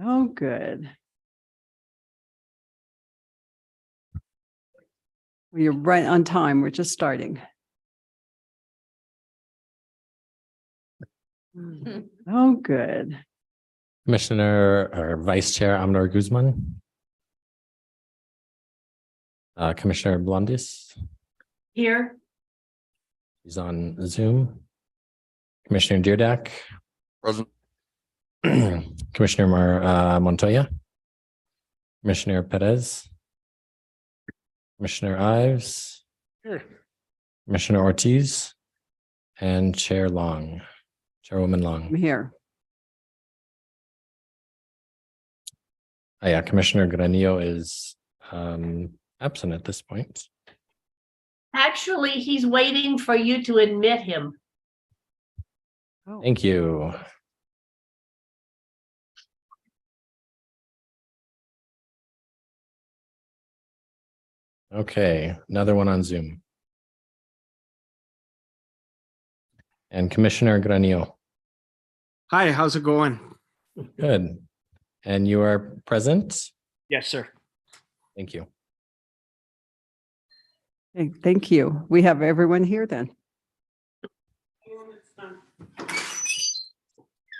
Oh, good. Well, you're right on time. We're just starting. Oh, good. Commissioner or Vice Chair Amador Guzman. Commissioner Blondis, Here. he's on Zoom. Commissioner Deerdak. Present. Commissioner Montoya. Commissioner Perez. Commissioner Ives. Here. Commissioner Ortiz. And Chair Long, Chairwoman Long. I'm here. Oh, yeah, Commissioner Granillo is absent at this point. Actually, he's waiting for you to admit him. Oh, Thank you. Okay, another one on Zoom. And Commissioner Granillo. Hi, how's it going? Good. And you are present? Yes, sir. Thank you. okay, thank you. We have everyone here then.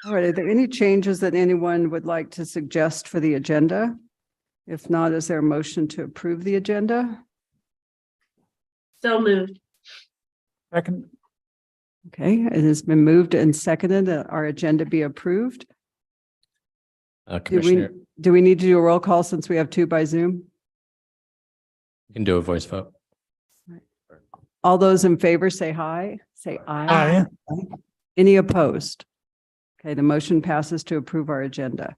All right, are there any changes that anyone would like to suggest for the agenda? If not, is there a motion to approve the agenda? So moved. Second. Okay, it has been moved and seconded that our agenda be approved. Commissioner, Do we need to do a roll call since we have two by Zoom? you can do a voice vote. All those in favor say aye. Say aye. Any opposed? Okay, the motion passes to approve our agenda.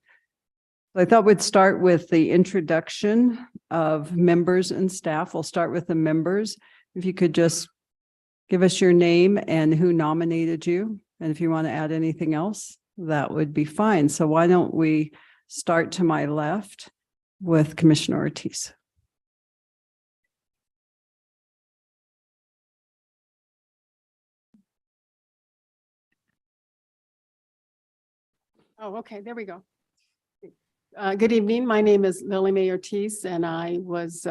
So I thought we'd start with the introduction of members and staff. We'll start with the members. If you could just give us your name and who nominated you. And if you want to add anything else, that would be fine. So why don't we start to my left with Commissioner Ortiz. Oh, okay, there we go. Good evening. My name is May Ortiz, and I was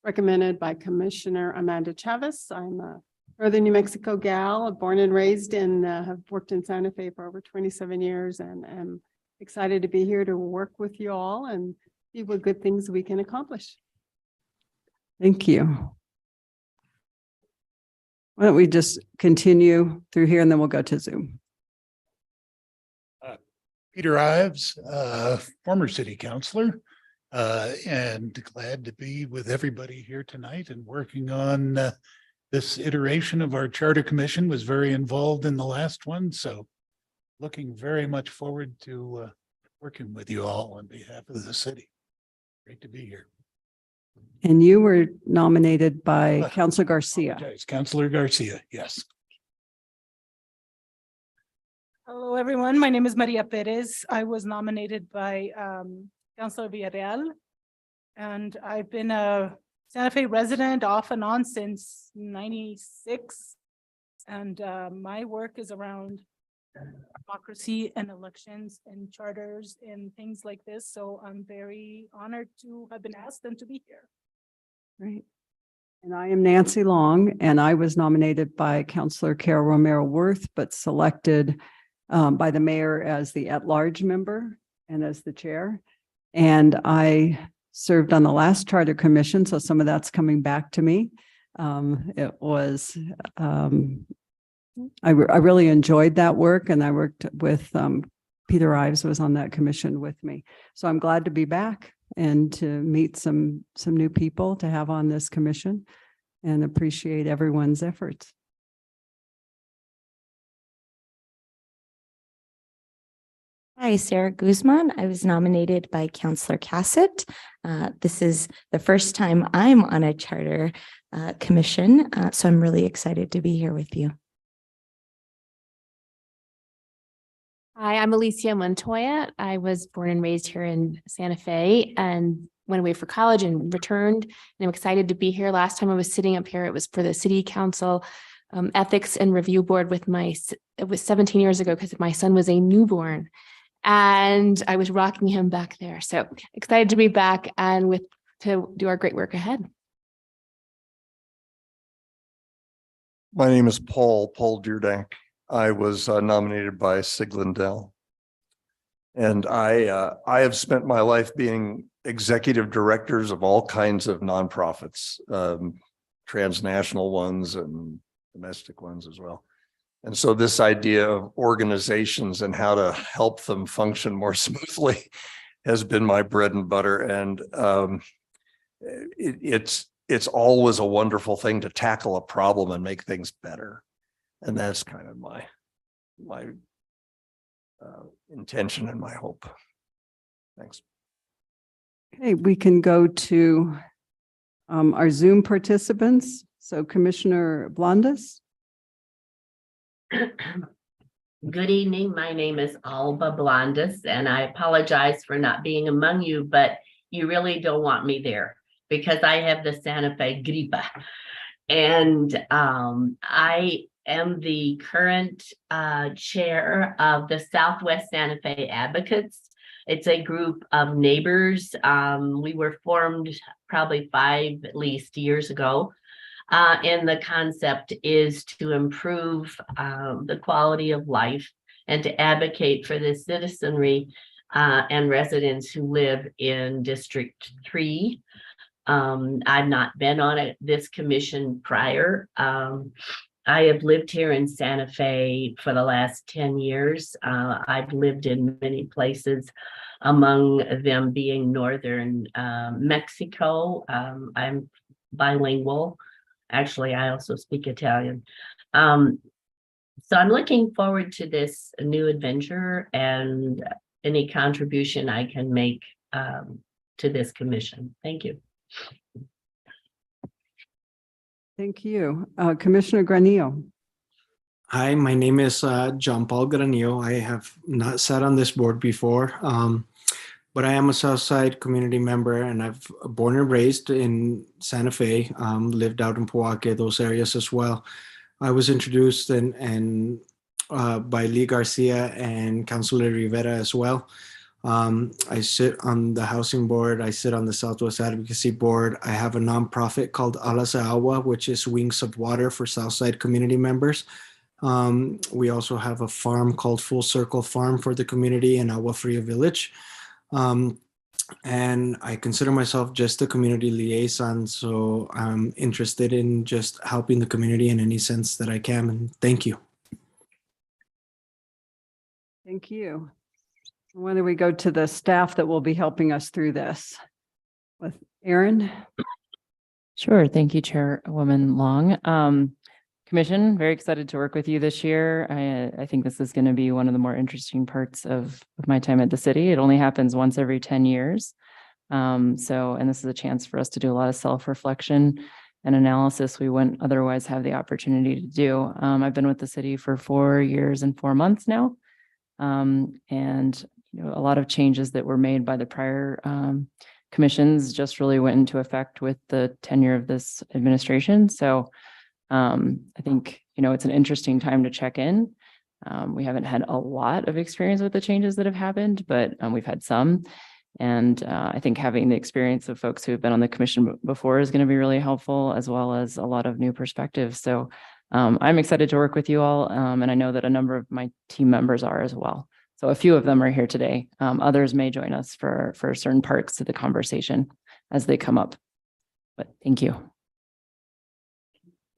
recommended by Commissioner Amanda Chavez. I'm a Northern New Mexico gal, born and raised, and have worked in Santa Fe for over 27 years, and am excited to be here to work with you all and see what good things we can accomplish. Thank you. Why don't we just continue through here and then we'll go to Zoom. Peter Ives, former city councilor, and glad to be with everybody here tonight and working on this iteration of our charter commission. Was very involved in the last one, so looking very much forward to working with you all on behalf of the city. Great to be here. And you were nominated by Councilor Garcia. Councilor Garcia, yes. Hello, everyone. My name is Maria Perez. I was nominated by Councilor Villarreal, and I've been a Santa Fe resident off and on since '96. And my work is around democracy and elections and charters and things like this. So I'm very honored to have been asked and to be here. Right. And I am Nancy Long, and I was nominated by Councilor Carol Romero Worth, but selected by the mayor as the at-large member and as the chair. And I served on the last charter commission, so some of that's coming back to me. It was, I really enjoyed that work, and I worked with Peter Ives was on that commission with me. So I'm glad to be back and to meet some new people to have on this commission, and appreciate everyone's efforts. Hi, Sarah Guzman. I was nominated by Councilor Cassett. This is the first time I'm on a charter commission, so I'm really excited to be here with you. Hi, I'm Alicia Montoya. I was born and raised here in Santa Fe and went away for college and returned. And I'm excited to be here. Last time I was sitting up here, it was for the City Council Ethics and Review Board with it was 17 years ago because my son was a newborn. and I was rocking him back there. So excited to be back and to do our great work ahead. My name is Paul Deerdank. I was nominated by Siglindell. And I have spent my life being executive directors of all kinds of nonprofits, transnational ones and domestic ones as well. And so this idea of organizations and how to help them function more smoothly has been my bread and butter. And it's always a wonderful thing to tackle a problem and make things better. And that's kind of my intention and my hope. Thanks. Okay, we can go to our Zoom participants. So Commissioner Blondes. Good evening. My name is Alba Blondes, and I apologize for not being among you, but you really don't want me there because I have the Santa Fe gripa. And I am the current chair of the Southwest Santa Fe Advocates. It's a group of neighbors. We were formed probably 5 at least years ago. And the concept is to improve the quality of life and to advocate for the citizenry and residents who live in District 3. I've not been on this commission prior. I have lived here in Santa Fe for the last 10 years. I've lived in many places, among them being northern Mexico. I'm bilingual. Actually, I also speak Italian. So I'm looking forward to this new adventure and any contribution I can make to this commission. Thank you. Thank you. Commissioner Granillo. Hi, my name is John Paul Granillo. I have not sat on this board before, but I am a Southside community member, and I've born and raised in Santa Fe, lived out in Poake, those areas as well. I was introduced by Lee Garcia and Councilor Rivera as well. I sit on the housing board. I sit on the Southwest Advocacy Board. I have a nonprofit called Alas de Agua, which is Wings of Water for Southside community members. We also have a farm called Full Circle Farm for the community in Agua Fria Village. And I consider myself just a community liaison. So I'm interested in just helping the community in any sense that I can. And thank you. Thank you. Why don't we go to the staff that will be helping us through this with Aaron? Sure. Thank you, Chairwoman Long. Commission, very excited to work with you this year. I think this is going to be one of the more interesting parts of my time at the city. It only happens once every 10 years. And this is a chance for us to do a lot of self-reflection and analysis we wouldn't otherwise have the opportunity to do. I've been with the city for 4 years and 4 months now. And a lot of changes that were made by the prior commissions just really went into effect with the tenure of this administration. So I think, it's an interesting time to check in. We haven't had a lot of experience with the changes that have happened, but we've had some. And I think having the experience of folks who have been on the commission before is going to be really helpful, as well as a lot of new perspectives. So I'm excited to work with you all. And I know that a number of my team members are as well. So a few of them are here today. Others may join us for certain parts of the conversation as they come up. But thank you.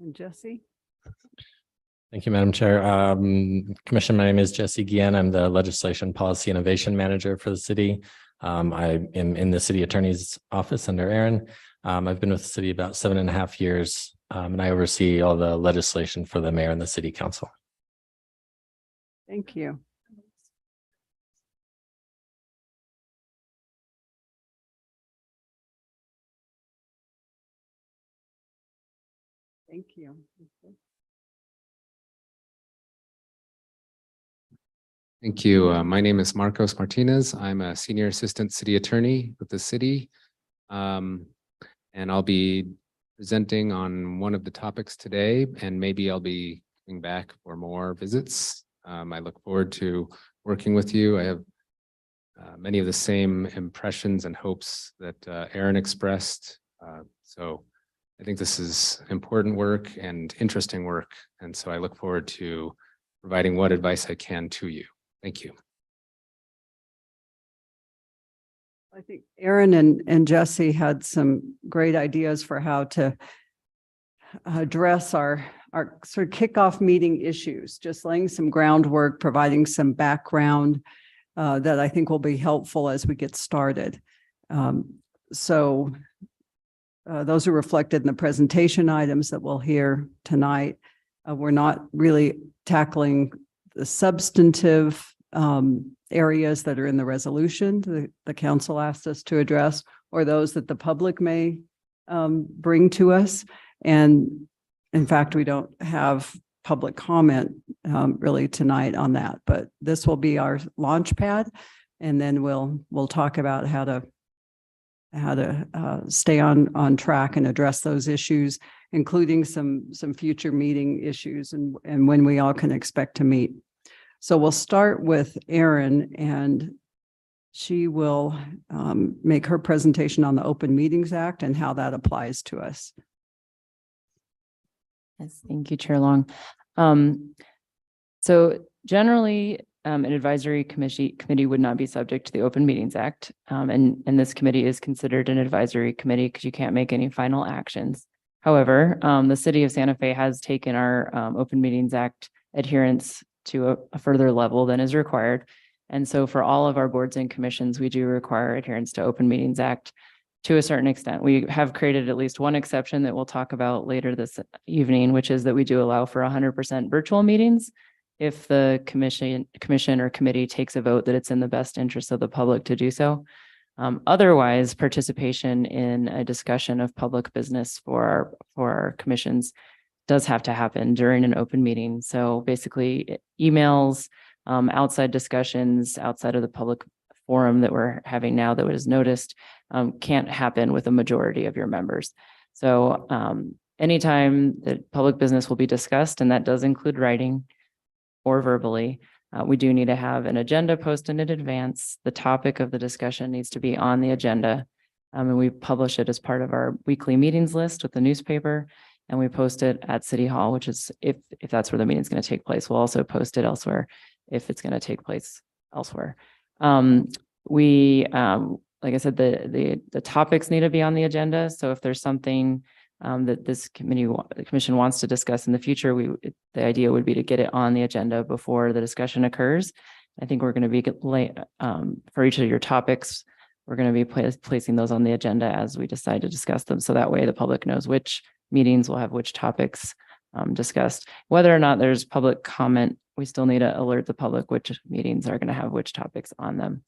And Jesse? Thank you, Madam Chair. Commission, my name is Jesse Guillen. I'm the Legislation Policy Innovation Manager for the city. I am in the city attorney's office under Aaron. I've been with the city about 7.5 years, and I oversee all the legislation for the mayor and the city council. Thank you. Thank you. Thank you. My name is Marcos Martinez. I'm a senior assistant city attorney with the city. And I'll be presenting on one of the topics today, and maybe I'll be coming back for more visits. I look forward to working with you. I have many of the same impressions and hopes that Aaron expressed. So I think this is important work and interesting work. And so I look forward to providing what advice I can to you. Thank you. I think Aaron and Jesse had some great ideas for how to address our sort of kickoff meeting issues, just laying some groundwork, providing some background that I think will be helpful as we get started. So those are reflected in the presentation items that we'll hear tonight. We're not really tackling the substantive areas that are in the resolution the council asked us to address, or those that the public may bring to us. And in fact, we don't have public comment really tonight on that, but this will be our launch pad. And then we'll talk about how to stay on track and address those issues, including some future meeting issues and when we all can expect to meet. So we'll start with Erin, and she will make her presentation on the Open Meetings Act and how that applies to us. Yes, thank you, Chair Long. So generally, an advisory committee would not be subject to the Open Meetings Act. And this committee is considered an advisory committee because you can't make any final actions. However, the city of Santa Fe has taken our Open Meetings Act adherence to a further level than is required. And so for all of our boards and commissions, we do require adherence to Open Meetings Act to a certain extent. We have created at least one exception that we'll talk about later this evening, which is that we do allow for 100% virtual meetings if the commission or committee takes a vote that it's in the best interest of the public to do so. Otherwise, participation in a discussion of public business for our commissions does have to happen during an open meeting. So basically emails, outside discussions, outside of the public forum that we're having now that was noticed, can't happen with a majority of your members. So anytime that public business will be discussed, and that does include writing or verbally, we do need to have an agenda posted in advance. The topic of the discussion needs to be on the agenda. And we publish it as part of our weekly meetings list with the newspaper. And we post it at City Hall, which is if that's where the meeting is going to take place. We'll also post it elsewhere if it's going to take place elsewhere. Like I said, the topics need to be on the agenda. So if there's something that the commission wants to discuss in the future, the idea would be to get it on the agenda before the discussion occurs. I think we're going to be for each of your topics, we're going to be placing those on the agenda as we decide to discuss them. So that way the public knows which meetings will have which topics discussed. Whether or not there's public comment, we still need to alert the public which meetings are going to have which topics on them.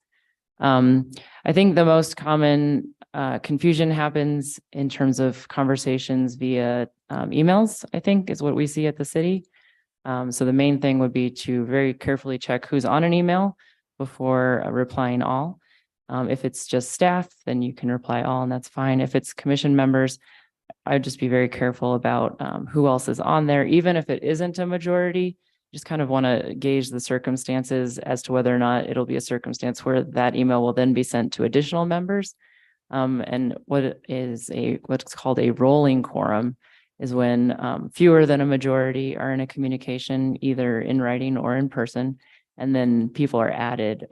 I think the most common confusion happens in terms of conversations via emails, I think is what we see at the city. So the main thing would be to very carefully check who's on an email before replying all. If it's just staff, then you can reply all and that's fine. If it's commission members, I'd just be very careful about who else is on there. Even if it isn't a majority, just kind of want to gauge the circumstances as to whether or not it'll be a circumstance where that email will then be sent to additional members. And what's called a rolling quorum is when fewer than a majority are in a communication, either in writing or in person, and then people are added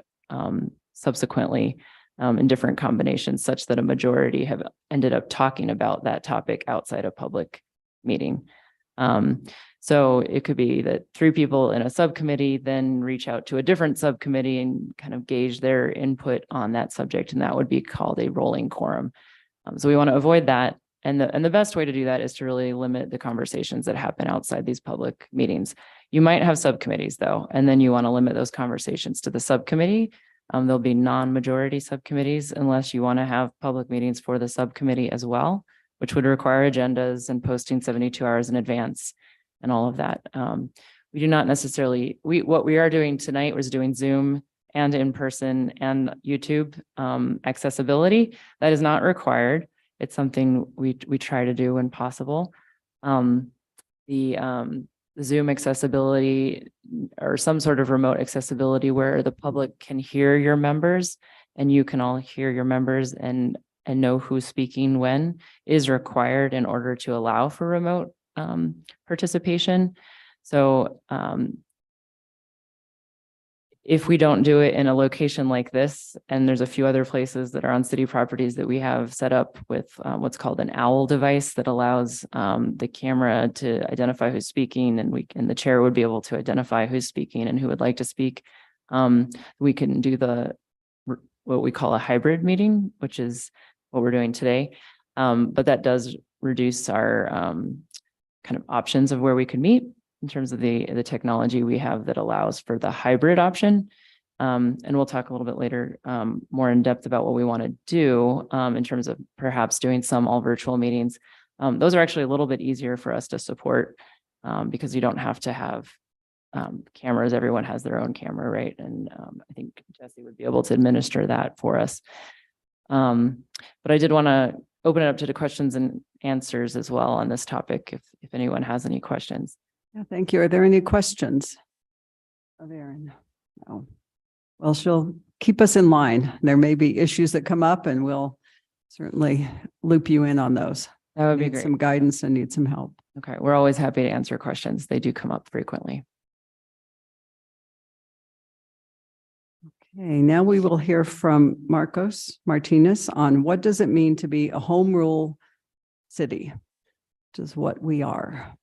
subsequently in different combinations such that a majority have ended up talking about that topic outside a public meeting. So it could be that 3 people in a subcommittee then reach out to a different subcommittee and kind of gauge their input on that subject, and that would be called a rolling quorum. So we want to avoid that. And the best way to do that is to really limit the conversations that happen outside these public meetings. You might have subcommittees though, and then you want to limit those conversations to the subcommittee. There'll be non-majority subcommittees unless you want to have public meetings for the subcommittee as well, which would require agendas and posting 72 hours in advance and all of that. We do not necessarily, what we are doing tonight was doing Zoom and in person and YouTube accessibility. That is not required. It's something we try to do when possible. The Zoom accessibility or some sort of remote accessibility where the public can hear your members and you can all hear your members and know who's speaking when is required in order to allow for remote participation. So if we don't do it in a location like this, and there's a few other places that are on city properties that we have set up with what's called an OWL device that allows the camera to identify who's speaking, and the chair would be able to identify who's speaking and who would like to speak. We can do what we call a hybrid meeting, which is what we're doing today. But that does reduce our kind of options of where we could meet in terms of the technology we have that allows for the hybrid option. And we'll talk a little bit later more in depth about what we want to do in terms of perhaps doing some all virtual meetings. Those are actually a little bit easier for us to support because you don't have to have cameras. Everyone has their own camera, right? And I think Jesse would be able to administer that for us. But I did want to open it up to the questions and answers as well on this topic if anyone has any questions. Yeah, thank you. Are there any questions of Erin? No. Well, she'll keep us in line. There may be issues that come up and we'll certainly loop you in on those. That would be Need great. some guidance and need some help. Okay, we're always happy to answer questions. They do come up frequently. Okay, now we will hear from Martinez on what does it mean to be a home rule city, which is what we are.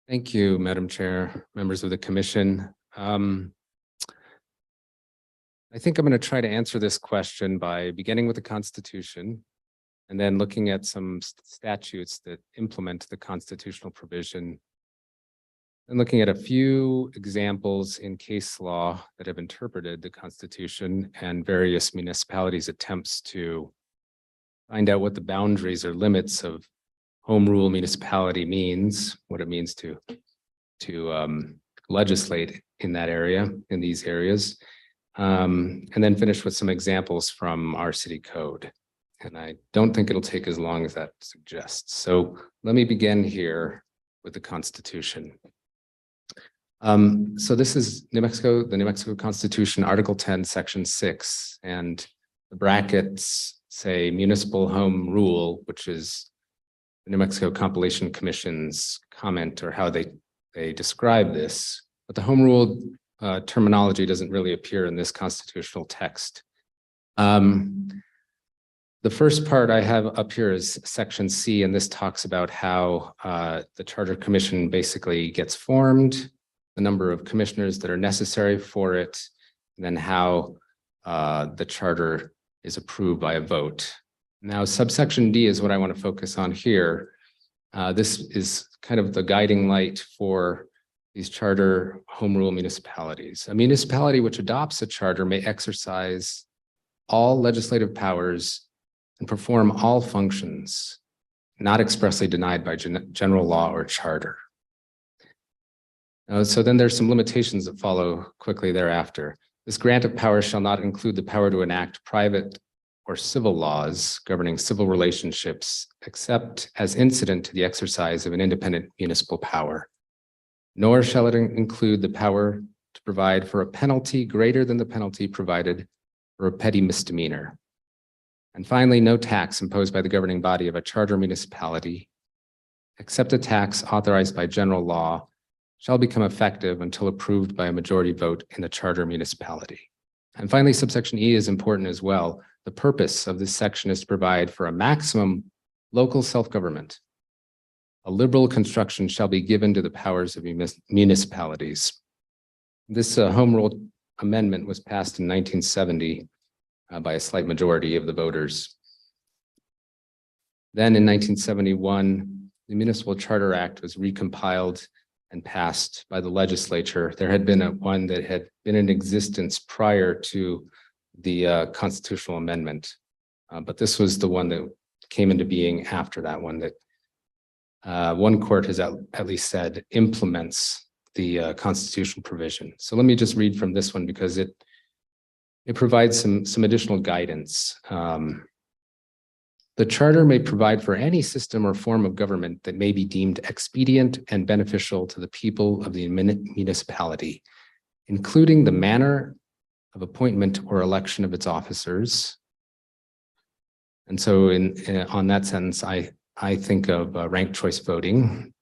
Thank you, Madam Chair, members of the commission. I think I'm going to try to answer this question by beginning with the Constitution and then looking at some statutes that implement the constitutional provision and looking at a few examples in case law that have interpreted the Constitution and various municipalities' attempts to find out what the boundaries or limits of home rule municipality means, what it means to legislate in that area, in these areas, and then finish with some examples from our city code. And I don't think it'll take as long as that suggests. So let me begin here with the Constitution. So this is the New Mexico Constitution, Article 10, Section 6, and the brackets say municipal home rule, which is the New Mexico Compilation Commission's comment or how they describe this. But the home rule terminology doesn't really appear in this constitutional text. The first part I have up here is Section C, and this talks about how the Charter Commission basically gets formed, the number of commissioners that are necessary for it, and then how the charter is approved by a vote. Now, subsection D is what I want to focus on here. This is kind of the guiding light for these charter home rule municipalities. A municipality which adopts a charter may exercise all legislative powers and perform all functions not expressly denied by general law or charter. So then there's some limitations that follow quickly thereafter. This grant of power shall not include the power to enact private or civil laws governing civil relationships, except as incident to the exercise of an independent municipal power. Nor shall it include the power to provide for a penalty greater than the penalty provided for a petty misdemeanor. And finally, no tax imposed by the governing body of a charter municipality, except a tax authorized by general law, shall become effective until approved by a majority vote in the charter municipality. And finally, subsection E is important as well. The purpose of this section is to provide for a maximum local self-government. A liberal construction shall be given to the powers of municipalities. This home rule amendment was passed in 1970 by a slight majority of the voters. Then in 1971, the Municipal Charter Act was recompiled and passed by the legislature. There had been one that had been in existence prior to the constitutional amendment. But this was the one that came into being after that one that one court has at least said implements the constitutional provision. So let me just read from this one because it provides some additional guidance. The charter may provide for any system or form of government that may be deemed expedient and beneficial to the people of the municipality, including the manner of appointment or election of its officers. And so on that sentence, I think of ranked choice voting,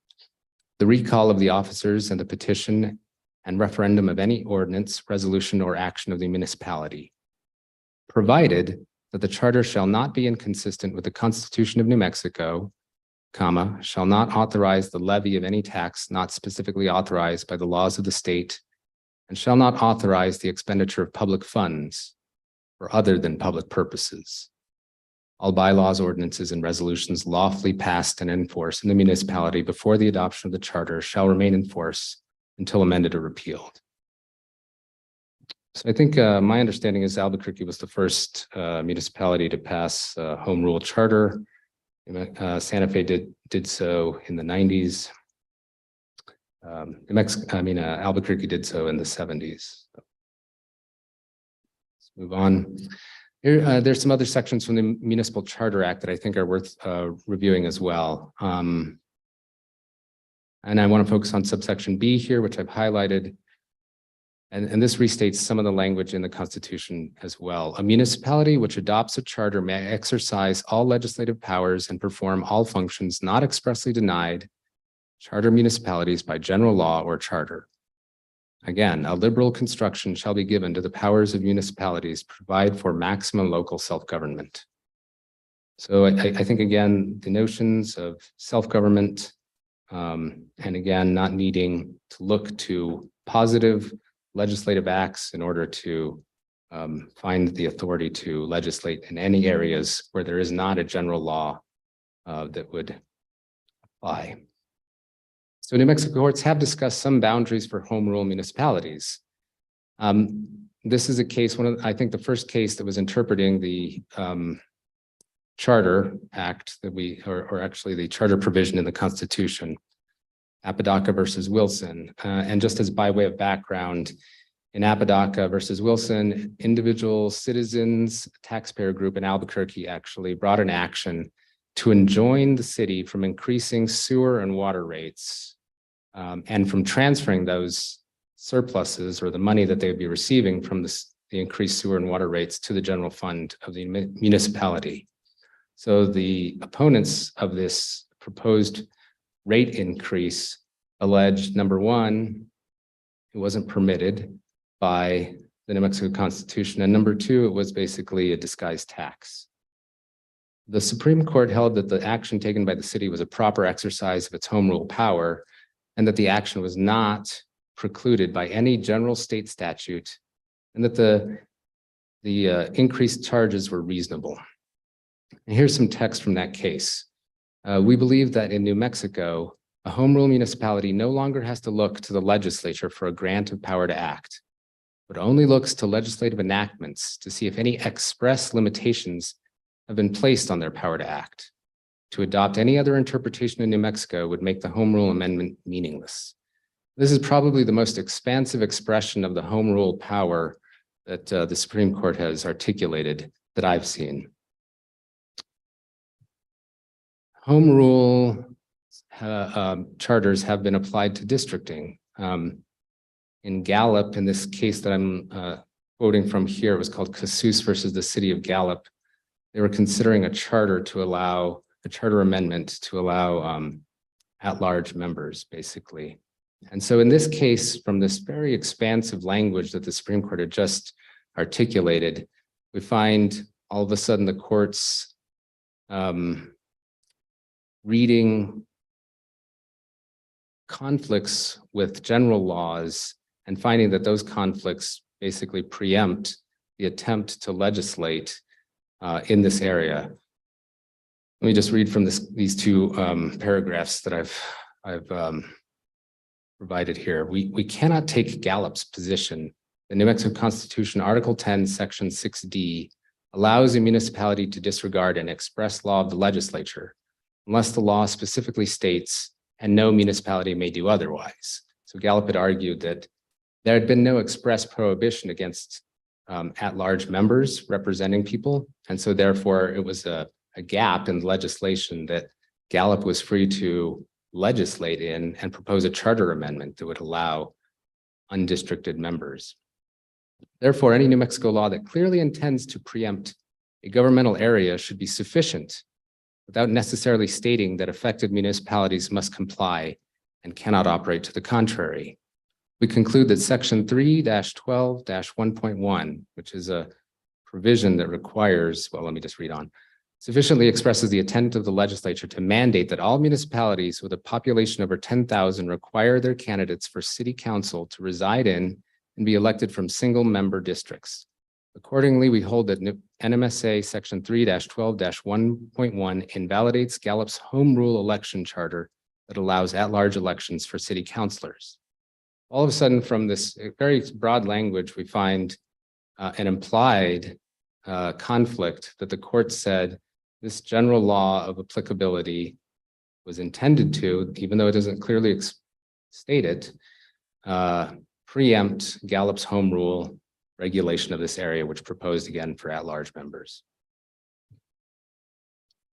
the recall of the officers and the petition and referendum of any ordinance, resolution, or action of the municipality, provided that the charter shall not be inconsistent with the Constitution of New Mexico, comma, shall not authorize the levy of any tax not specifically authorized by the laws of the state, and shall not authorize the expenditure of public funds for other than public purposes. All bylaws, ordinances, and resolutions lawfully passed and enforced in the municipality before the adoption of the charter shall remain in force until amended or repealed. So I think my understanding is Albuquerque was the first municipality to pass a home rule charter. Santa Fe did so in the 90s. Albuquerque did so in the 70s. Let's move on. Here, there's some other sections from the Municipal Charter Act that I think are worth reviewing as well. And I want to focus on subsection B here, which I've highlighted. And this restates some of the language in the Constitution as well. A municipality which adopts a charter may exercise all legislative powers and perform all functions not expressly denied charter municipalities by general law or charter. Again, a liberal construction shall be given to the powers of municipalities to provide for maximum local self-government. So I think, again, the notions of self-government and again, not needing to look to positive legislative acts in order to find the authority to legislate in any areas where there is not a general law that would apply. So New Mexico courts have discussed some boundaries for home rule municipalities. This is a case, I think the first case that was interpreting the Charter Act that or actually the charter provision in the Constitution, Apodaca versus Wilson. And just as by way of background, in Apodaca versus Wilson, individual citizens, taxpayer group in Albuquerque actually brought an action to enjoin the city from increasing sewer and water rates and from transferring those surpluses or the money that they would be receiving from the increased sewer and water rates to the general fund of the municipality. So the opponents of this proposed rate increase alleged, number one, it wasn't permitted by the New Mexico Constitution, and number two, it was basically a disguised tax. The Supreme Court held that the action taken by the city was a proper exercise of its home rule power, and that the action was not precluded by any general state statute, and that the increased charges were reasonable. And here's some text from that case. We believe that in New Mexico, a home rule municipality no longer has to look to the legislature for a grant of power to act, but only looks to legislative enactments to see if any express limitations have been placed on their power to act. To adopt any other interpretation in New Mexico would make the home rule amendment meaningless. This is probably the most expansive expression of the home rule power that the Supreme Court has articulated that I've seen. Home rule charters have been applied to districting. In Gallup, in this case that I'm quoting from here, it was called Casus versus the City of Gallup. They were considering a charter to allow, a charter amendment to allow at-large members, basically. And so in this case, from this very expansive language that the Supreme Court had just articulated, we find all of a sudden the courts reading conflicts with general laws and finding that those conflicts basically preempt the attempt to legislate in this area. Let me just read from these two paragraphs that I've provided here. We cannot take Gallup's position the New Mexico Constitution, Article 10, Section 6D, allows a municipality to disregard an express law of the legislature unless the law specifically states, and no municipality may do otherwise. So Gallup had argued that there had been no express prohibition against at-large members representing people. And so therefore it was a gap in legislation that Gallup was free to legislate in and propose a charter amendment that would allow undistricted members. Therefore, any New Mexico law that clearly intends to preempt a governmental area should be sufficient without necessarily stating that affected municipalities must comply and cannot operate to the contrary. We conclude that Section 3-12-1.1, which is a provision that requires, well, let me just read on, sufficiently expresses the intent of the legislature to mandate that all municipalities with a population over 10,000 require their candidates for city council to reside in and be elected from single-member districts. Accordingly, we hold that NMSA Section 3-12-1.1 invalidates Gallup's home rule election charter that allows at-large elections for city councilors. All of a sudden, from this very broad language, we find an implied conflict that the court said this general law of applicability was intended to, even though it doesn't clearly state it, preempt Gallup's home rule regulation of this area, which proposed again for at-large members.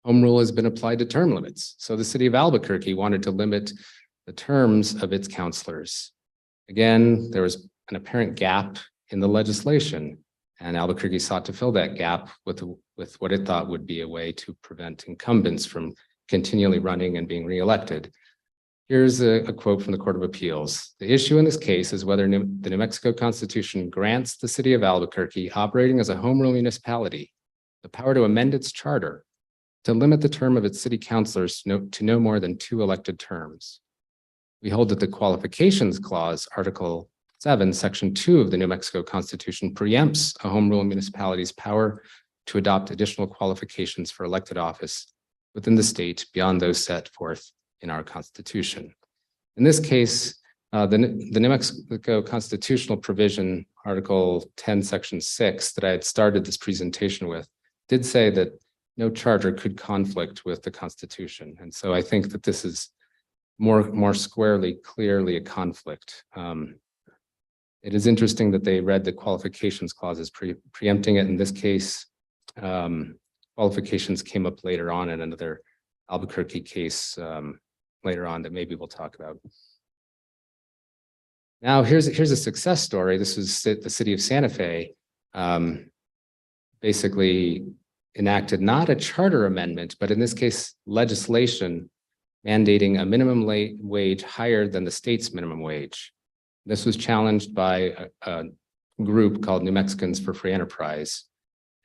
Home rule has been applied to term limits. So the city of Albuquerque wanted to limit the terms of its councilors. Again, there was an apparent gap in the legislation, and Albuquerque sought to fill that gap with what it thought would be a way to prevent incumbents from continually running and being reelected. Here's a quote from the Court of Appeals. The issue in this case is whether the New Mexico Constitution grants the city of Albuquerque, operating as a home rule municipality, the power to amend its charter to limit the term of its city councilors to no more than 2 elected terms. We hold that the qualifications clause, Article 7, Section 2 of the New Mexico Constitution preempts a home rule municipality's power to adopt additional qualifications for elected office within the state beyond those set forth in our Constitution. In this case, the New Mexico constitutional provision, Article 10, Section 6, that I had started this presentation with, did say that no charter could conflict with the Constitution. And so I think that this is more squarely, clearly a conflict. It is interesting that they read the qualifications clause as preempting it. In this case, qualifications came up later on in another Albuquerque case later on that maybe we'll talk about. Now, here's a success story. This was the city of Santa Fe basically enacted not a charter amendment, but in this case, legislation mandating a minimum wage higher than the state's minimum wage. This was challenged by a group called New Mexicans for Free Enterprise.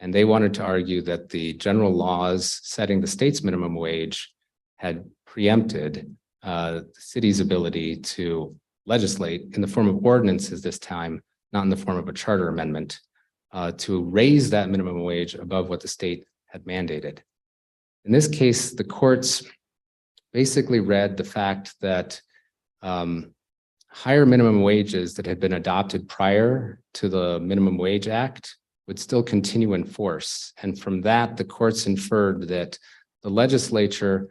And they wanted to argue that the general laws setting the state's minimum wage had preempted the city's ability to legislate in the form of ordinances this time, not in the form of a charter amendment, to raise that minimum wage above what the state had mandated. In this case, the courts basically read the fact that higher minimum wages that had been adopted prior to the Minimum Wage Act would still continue in force. And from that, the courts inferred that the legislature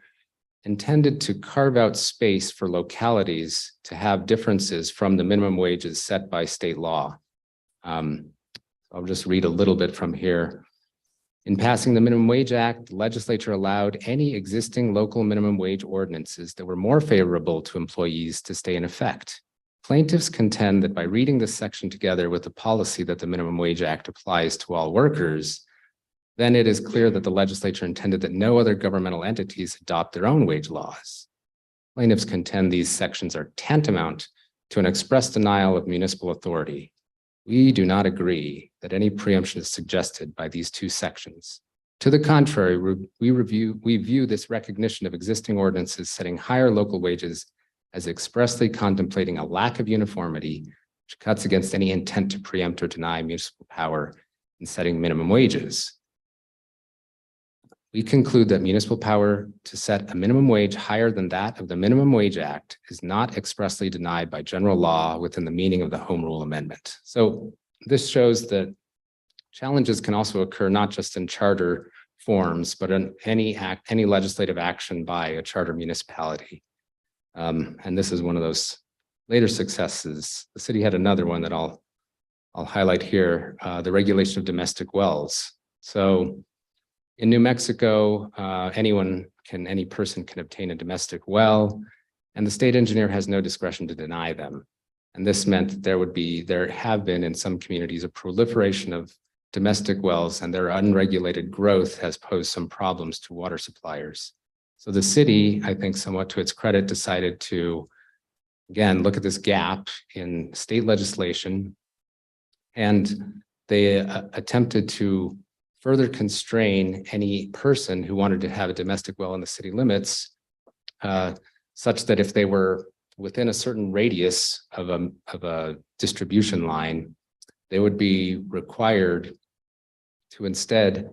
intended to carve out space for localities to have differences from the minimum wages set by state law. I'll just read a little bit from here. In passing the Minimum Wage Act, the legislature allowed any existing local minimum wage ordinances that were more favorable to employees to stay in effect. Plaintiffs contend that by reading this section together with the policy that the Minimum Wage Act applies to all workers, then it is clear that the legislature intended that no other governmental entities adopt their own wage laws. Plaintiffs contend these sections are tantamount to an express denial of municipal authority. We do not agree that any preemption is suggested by these 2 sections. To the contrary, we view this recognition of existing ordinances setting higher local wages as expressly contemplating a lack of uniformity, which cuts against any intent to preempt or deny municipal power in setting minimum wages. We conclude that municipal power to set a minimum wage higher than that of the Minimum Wage Act is not expressly denied by general law within the meaning of the Home Rule Amendment. So this shows that challenges can also occur not just in charter forms, but in any legislative action by a charter municipality. And this is one of those later successes. The city had another one that I'll highlight here, the regulation of domestic wells. So in New Mexico, any person can obtain a domestic well, and the state engineer has no discretion to deny them. And this meant that there have been in some communities a proliferation of domestic wells, and their unregulated growth has posed some problems to water suppliers. So the city, I think somewhat to its credit, decided to, again, look at this gap in state legislation, and they attempted to further constrain any person who wanted to have a domestic well in the city limits, such that if they were within a certain radius of a distribution line, they would be required to instead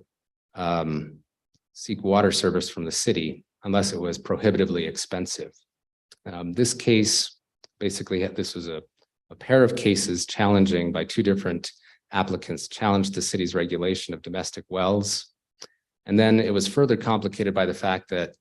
seek water service from the city unless it was prohibitively expensive. This case, basically, this was a pair of cases challenging by two different applicants, challenged the city's regulation of domestic wells. And then it was further complicated by the fact that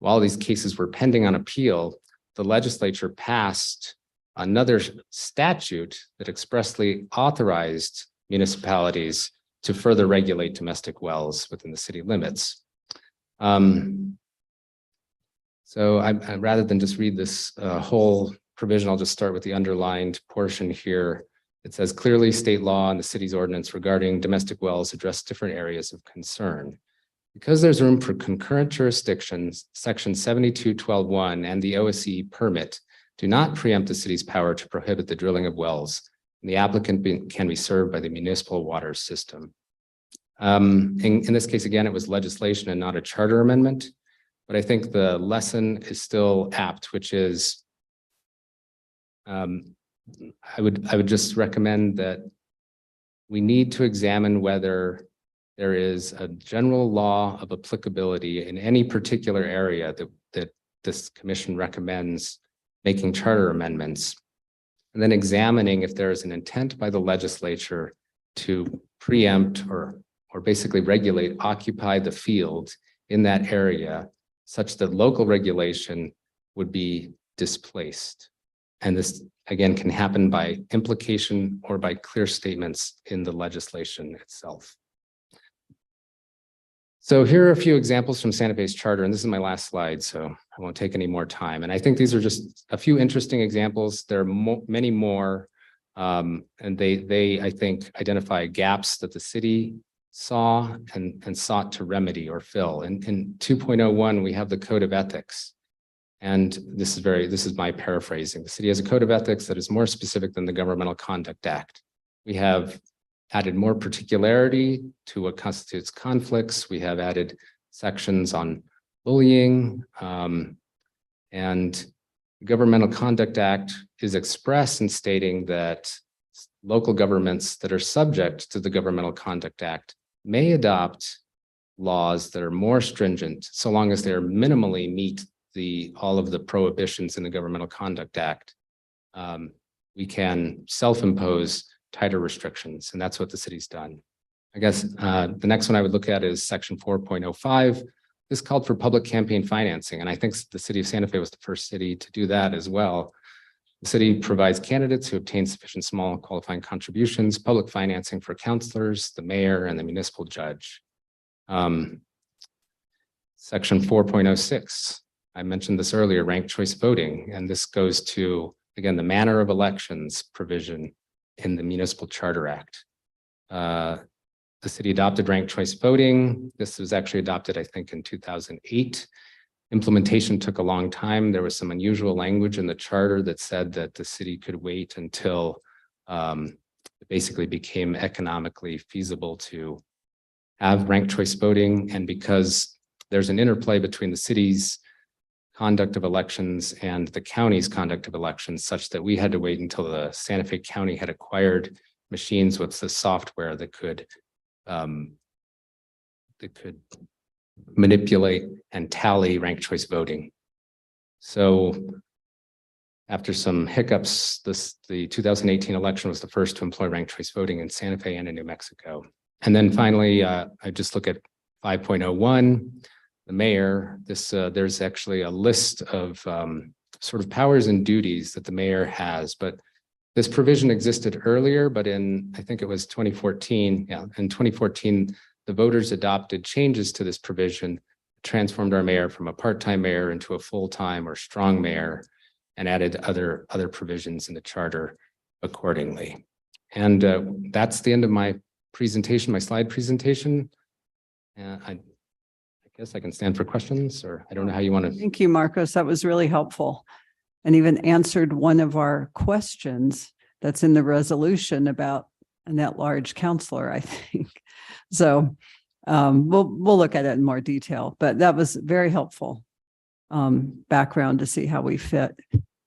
while these cases were pending on appeal, the legislature passed another statute that expressly authorized municipalities to further regulate domestic wells within the city limits. So rather than just read this whole provision, I'll just start with the underlined portion here. It says clearly state law and the city's ordinance regarding domestic wells address different areas of concern. Because there's room for concurrent jurisdictions, section 72.12.1 and the OSC permit do not preempt the city's power to prohibit the drilling of wells, and the applicant can be served by the municipal water system. In this case, again, it was legislation and not a charter amendment, but I think the lesson is still apt, which is I would just recommend that we need to examine whether there is a general law of applicability in any particular area that this commission recommends making charter amendments, and then examining if there is an intent by the legislature to preempt or basically regulate, occupy the field in that area such that local regulation would be displaced. And this, again, can happen by implication or by clear statements in the legislation itself. So here are a few examples from Santa Fe's charter, and this is my last slide, so I won't take any more time. And I think these are just a few interesting examples. There are many more, and they, I think, identify gaps that the city saw and sought to remedy or fill. In 2.01, we have the Code of Ethics. And this is my paraphrasing. The city has a code of ethics that is more specific than the Governmental Conduct Act. We have added more particularity to what constitutes conflicts. We have added sections on bullying, and the Governmental Conduct Act is express in stating that local governments that are subject to the Governmental Conduct Act may adopt laws that are more stringent so long as they are minimally meet all of the prohibitions in the Governmental Conduct Act. We can self-impose tighter restrictions, and that's what the city's done. I guess the next one I would look at is section 4.05. This called for public campaign financing, and I think the city of Santa Fe was the first city to do that as well. The city provides candidates who obtain sufficient small qualifying contributions, public financing for councilors, the mayor, and the municipal judge. Section 4.06. I mentioned this earlier, ranked choice voting, and this goes to, again, the manner of elections provision in the Municipal Charter Act. The city adopted ranked choice voting. This was actually adopted, I think, in 2008. Implementation took a long time. There was some unusual language in the charter that said that the city could wait until it basically became economically feasible to have ranked choice voting. And because there's an interplay between the city's conduct of elections and the county's conduct of elections, such that we had to wait until the Santa Fe County had acquired machines with the software that could manipulate and tally ranked choice voting. So After some hiccups, the 2018 election was the first to employ ranked choice voting in Santa Fe and in New Mexico. And then finally, I just look at 5.01, the mayor. There's actually a list of sort of powers and duties that the mayor has, but this provision existed earlier, but I think it was 2014. Yeah, in 2014, the voters adopted changes to this provision, transformed our mayor from a part-time mayor into a full-time or strong mayor, and added other provisions in the charter accordingly. And that's the end of my presentation, my slide presentation. I guess I can stand for questions, or I don't know how you want to. Thank you, Marcos. That was really helpful. And even answered one of our questions that's in the resolution about an at-large counselor, I think. So we'll look at it in more detail, but that was very helpful background to see how we fit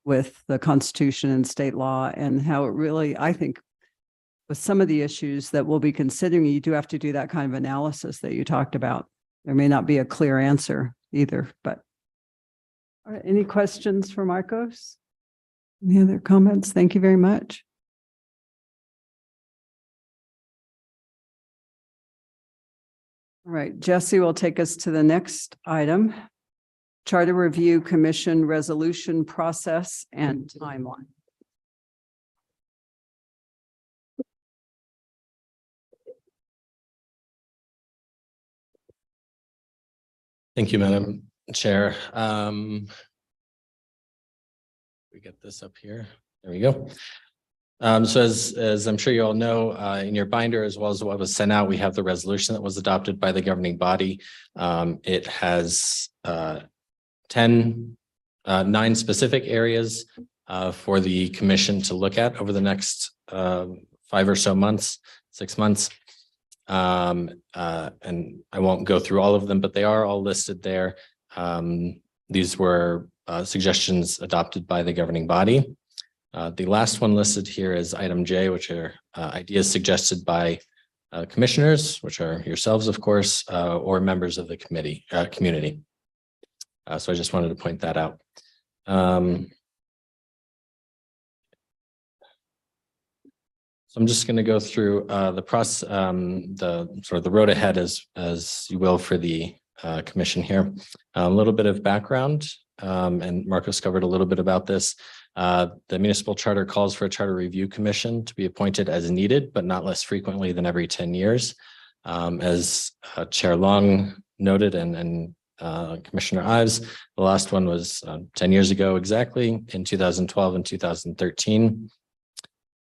with the Constitution and state law, and how it really, I think, with some of the issues that we'll be considering, you do have to do that kind of analysis that you talked about. There may not be a clear answer either, but all right, any questions for Marcos? Any other comments? Thank you very much. All right, Jesse will take us to the next item. Charter Review Commission resolution process and timeline. Thank you, Madam Chair. We get this up here. There we go. So as I'm sure you all know, in your binder, as well as what was sent out, we have the resolution that was adopted by the governing body. It has 9 specific areas for the commission to look at over the next 5 or so months, 6 months. And I won't go through all of them, but they are all listed there. These were suggestions adopted by the governing body. The last one listed here is item J, which are ideas suggested by commissioners, which are yourselves, of course, or members of the community. So I just wanted to point that out. So I'm just going to go through the process, the sort of the road ahead as you will for the commission here. A little bit of background, and Marcos covered a little bit about this. The municipal charter calls for a charter review commission to be appointed as needed, but not less frequently than every 10 years. As Chair Long noted and Commissioner Ives, the last one was 10 years ago exactly, in 2012 and 2013.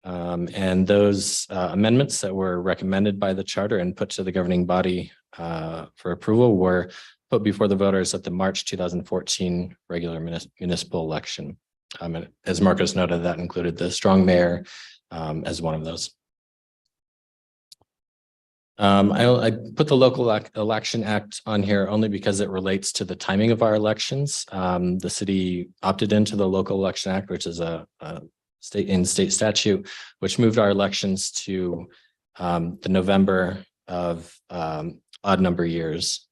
And those amendments that were recommended by the charter and put to the governing body for approval were put before the voters at the March 2014 regular municipal election. And as Marcos noted, that included the strong mayor as one of those. I put the Local Election Act on here only because it relates to the timing of our elections. The city opted into the Local Election Act, which is a state statute, which moved our elections to the November of odd number years,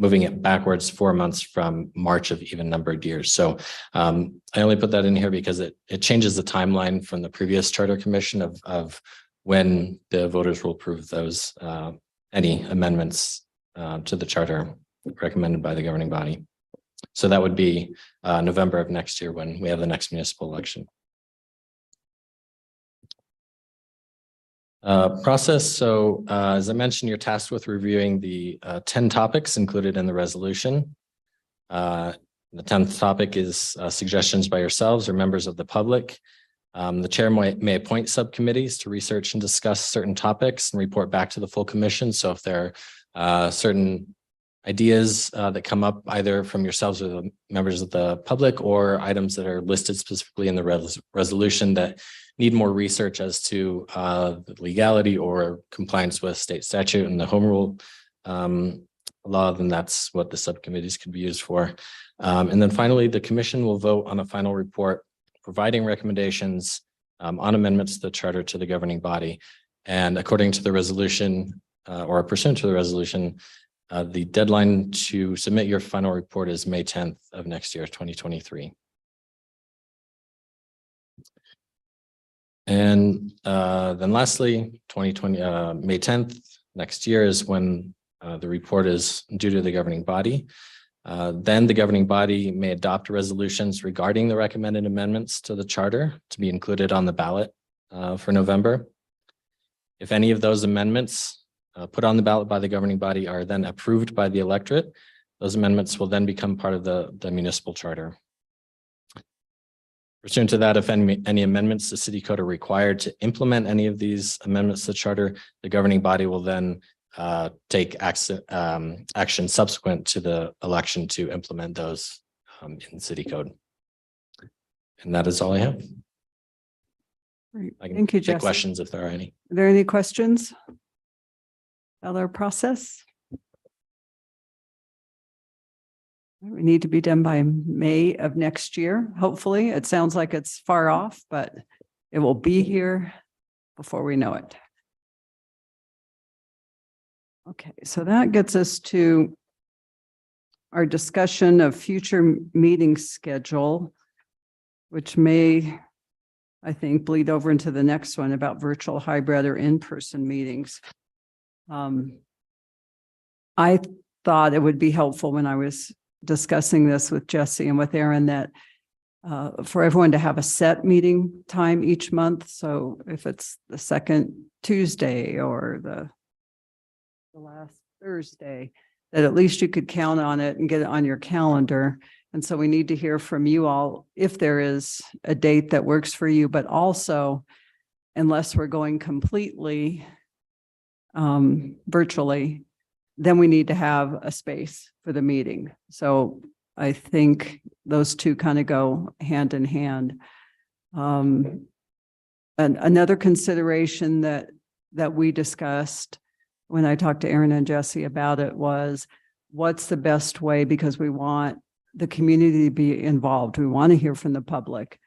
moving it backwards 4 months from March of even numbered years. So I only put that in here because it changes the timeline from the previous charter commission of when the voters will approve those any amendments to the charter recommended by the governing body. So that would be November of next year when we have the next municipal election. Process. So as I mentioned, you're tasked with reviewing the 10 topics included in the resolution. The 10th topic is suggestions by yourselves or members of the public. The chair may appoint subcommittees to research and discuss certain topics and report back to the full commission. So if there are certain ideas that come up either from yourselves or the members of the public, or items that are listed specifically in the resolution that need more research as to the legality or compliance with state statute and the home rule law, then that's what the subcommittees could be used for. And then finally, the commission will vote on a final report providing recommendations on amendments to the charter to the governing body. And according to the resolution or pursuant to the resolution, the deadline to submit your final report is May 10th of next year, 2023. And then lastly, 2020, May 10th, next year is when the report is due to the governing body. Then the governing body may adopt resolutions regarding the recommended amendments to the charter to be included on the ballot for November. If any of those amendments put on the ballot by the governing body are then approved by the electorate, those amendments will then become part of the municipal charter. Pursuant to that, if any amendments to city code are required to implement any of these amendments to the charter, the governing body will then take action subsequent to the election to implement those in city code. And that is all I have. Great. I can Thank you, take Jesse. questions if there are any. Are there any questions about our process? We need to be done by May of next year, hopefully. It sounds like it's far off, but it will be here before we know it. Okay, so that gets us to our discussion of future meeting schedule, which may, I think, bleed over into the next one about virtual, hybrid, or in-person meetings. I thought it would be helpful when I was discussing this with Jesse and with Aaron that for everyone to have a set meeting time each month. So if it's the second Tuesday or the last Thursday, that at least you could count on it and get it on your calendar. And so we need to hear from you all if there is a date that works for you, but also, unless we're going completely virtually, then we need to have a space for the meeting. So I think those two kind of go hand in hand. And another consideration that we discussed when I talked to Aaron and Jesse about it was, what's the best way, because we want the community to be involved. We want to hear from the public.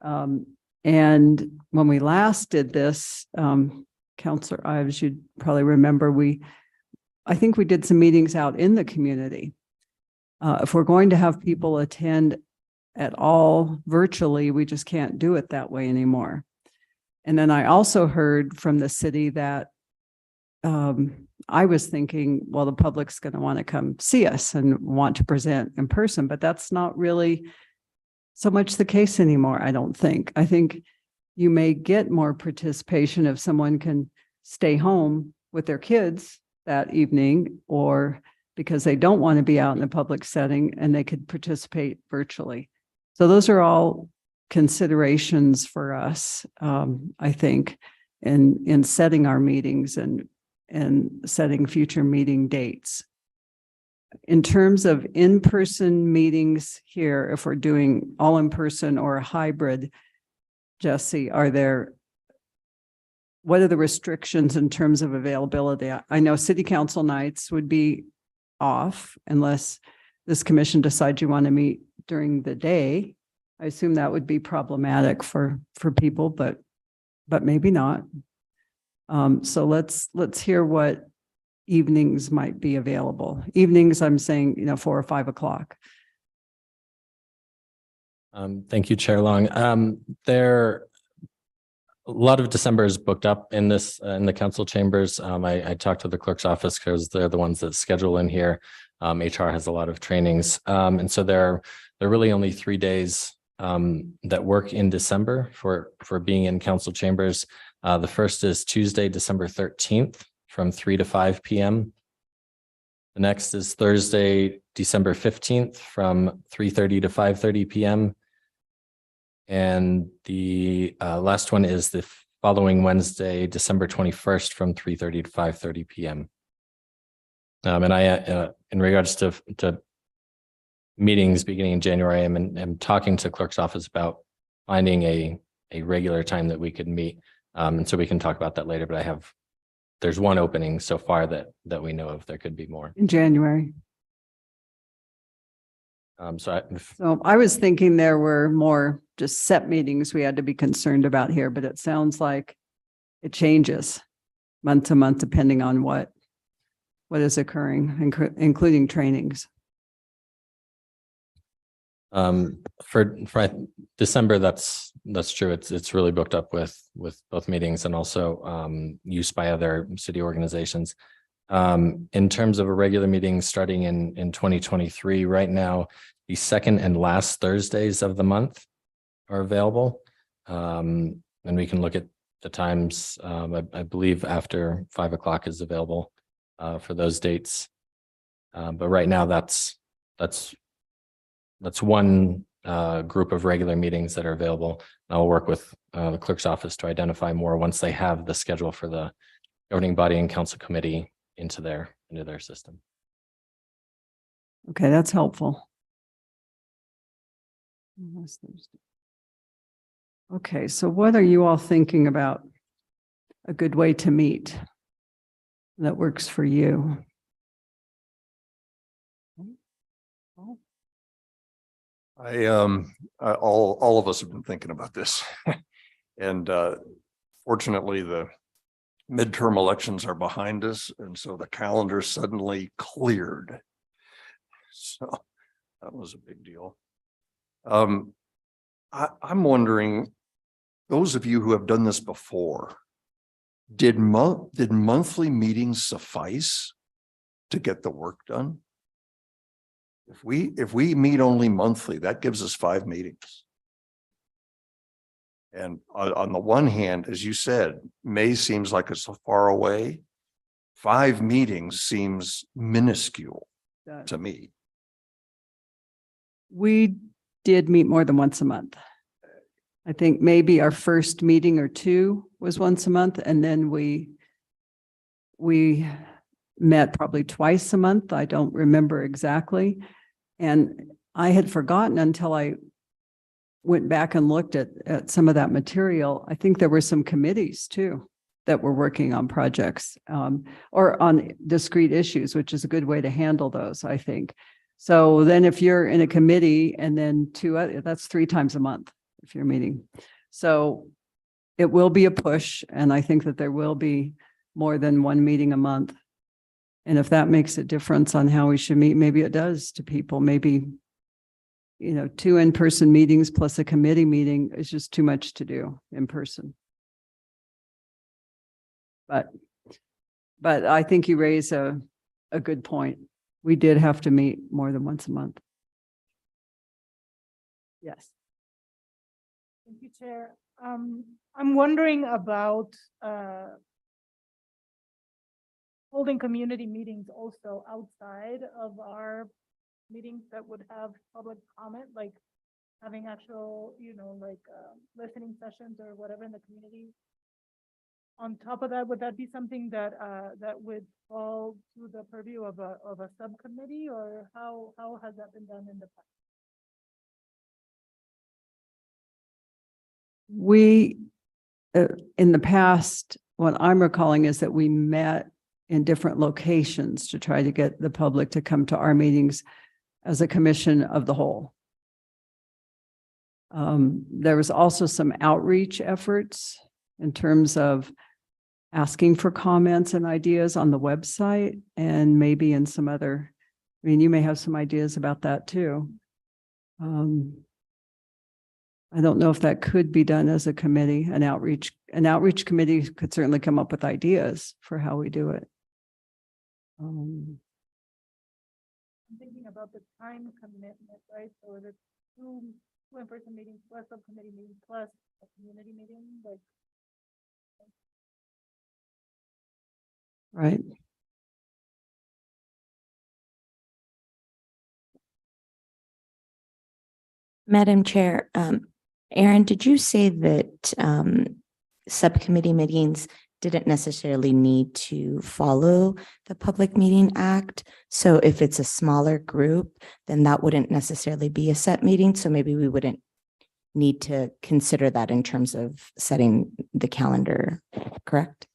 And when we last did this, Councillor Ives, you'd probably remember, I think we did some meetings out in the community. If we're going to have people attend at all virtually, we just can't do it that way anymore. And then I also heard from the city that I was thinking, well, the public's going to want to come see us and want to present in person, but that's not really so much the case anymore, I don't think. I think you may get more participation if someone can stay home with their kids that evening, or because they don't want to be out in a public setting and they could participate virtually. So those are all considerations for us, I think, in setting our meetings and setting future meeting dates. In terms of in-person meetings here, if we're doing all in-person or a hybrid, Jesse, what are the restrictions in terms of availability? I know city council nights would be off unless this commission decides you want to meet during the day. I assume that would be problematic for people, but maybe not. So let's hear what evenings might be available. Evenings, I'm saying, 4 or 5 o'clock. Thank you, Chair Long. A lot of December is booked up in the council chambers. I talked to the clerk's office because they're the ones that schedule in here. HR has a lot of trainings. And so there are really only 3 days that work in December for being in council chambers. The first is Tuesday, December 13th from 3 to 5 p.m. The next is Thursday, December 15th from 3:30 to 5:30 p.m. And the last one is the following Wednesday, December 21st from 3:30 to 5:30 p.m. And I, in regards to meetings beginning in January, I'm talking to clerk's office about finding a regular time that we could meet. And so we can talk about that later, but there's one opening so far that we know of. There could be more. In January. So I was thinking there were more just set meetings we had to be concerned about here, but it sounds like it changes month to month, depending on what is occurring, including trainings. For December, that's that's true. It's really booked up with both meetings and also use by other city organizations. In terms of a regular meeting starting in 2023, right now, the second and last Thursdays of the month are available. And we can look at the times. I believe after 5 o'clock is available for those dates. But right now that's one group of regular meetings that are available. I'll work with the clerk's office to identify more once they have the schedule for the governing body and council committee into their system. Okay, that's helpful. Okay, so what are you all thinking about a good way to meet that works for you? All of us have been thinking about this. And fortunately, the midterm elections are behind us, and so the calendar suddenly cleared. So that was a big deal. I'm wondering, those of you who have done this before, did monthly meetings suffice to get the work done? If we meet only monthly, that gives us 5 meetings. And on the one hand, as you said, May seems like it's so far away. 5 meetings seems minuscule to me. We did meet more than once a month. I think maybe our first meeting or 2 was once a month, and then we met probably twice a month. I don't remember exactly. And I had forgotten until I went back and looked at some of that material. I think there were some committees too that were working on projects or on discrete issues, which is a good way to handle those, I think. So then if you're in a committee and then 2 that's 3 times a month if you're meeting. So it will be a push, and I think that there will be more than 1 meeting a month. And if that makes a difference on how we should meet, maybe it does to people. Maybe, 2 in-person meetings plus a committee meeting is just too much to do in person. But I think you raise a good point. We did have to meet more than once a month. Yes. Thank you, Chair. I'm wondering about holding community meetings also outside of our meetings that would have public comment, like having actual, listening sessions or whatever in the community. On top of that, would that be something that would fall to the purview of a subcommittee, or how has that been done in the past? We, in the past, what I'm recalling is that we met in different locations to try to get the public to come to our meetings as a commission of the whole. There was also some outreach efforts in terms of asking for comments and ideas on the website, and maybe in some other, you may have some ideas about that too. I don't know if that could be done as a committee. An outreach committee could certainly come up with ideas for how we do it. I'm thinking about the time commitment, right? So the 2 in-person meetings plus subcommittee meetings plus a community meeting, Right. Madam Chair, Aaron, did you say that subcommittee meetings didn't necessarily need to follow the Public Meeting Act? So if it's a smaller group, then that wouldn't necessarily be a set meeting. So maybe we wouldn't need to consider that in terms of setting the calendar, correct?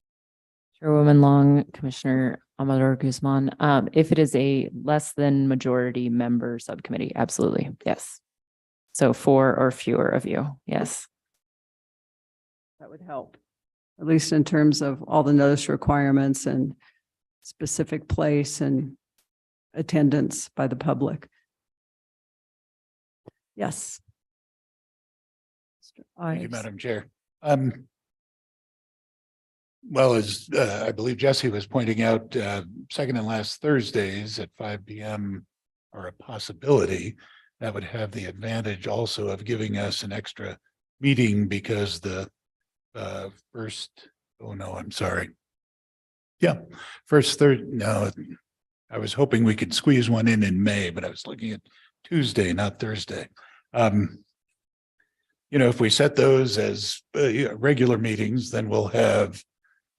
Chairwoman Long, Commissioner Amador Guzman, if it is a less than majority member subcommittee, absolutely, yes. So 4 or fewer of you, yes. That would help, at least in terms of all the notice requirements and specific place and attendance by the public. Yes. Thank you, Madam Chair. Well, as I believe Jesse was pointing out, second and last Thursdays at 5 p.m. are a possibility. That would have the advantage also of giving us an extra meeting because the first, oh no, I'm sorry. Yeah, no, I was hoping we could squeeze one in May, but I was looking at Tuesday, not Thursday. If we set those as regular meetings, then we'll have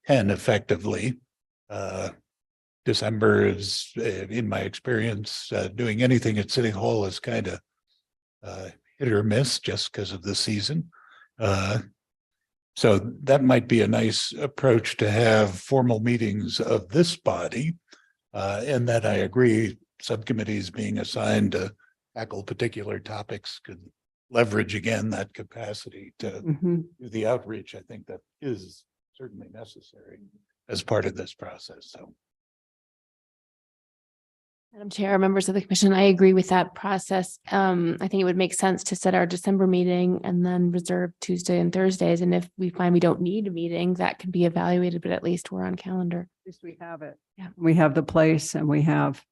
10 effectively. December is, in my experience, doing anything at City Hall is kind of hit or miss just because of the season. So that might be a nice approach to have formal meetings of this body. And that I agree, subcommittees being assigned to tackle particular topics could leverage again that capacity to do the outreach. I think that is certainly necessary as part of this process. So, Madam Chair, members of the commission, I agree with that process. I think it would make sense to set our December meeting and then reserve Tuesday and Thursdays. And if we find we don't need a meeting, that can be evaluated, but at least we're on calendar. At least we have it. Yeah. We have the place and we have,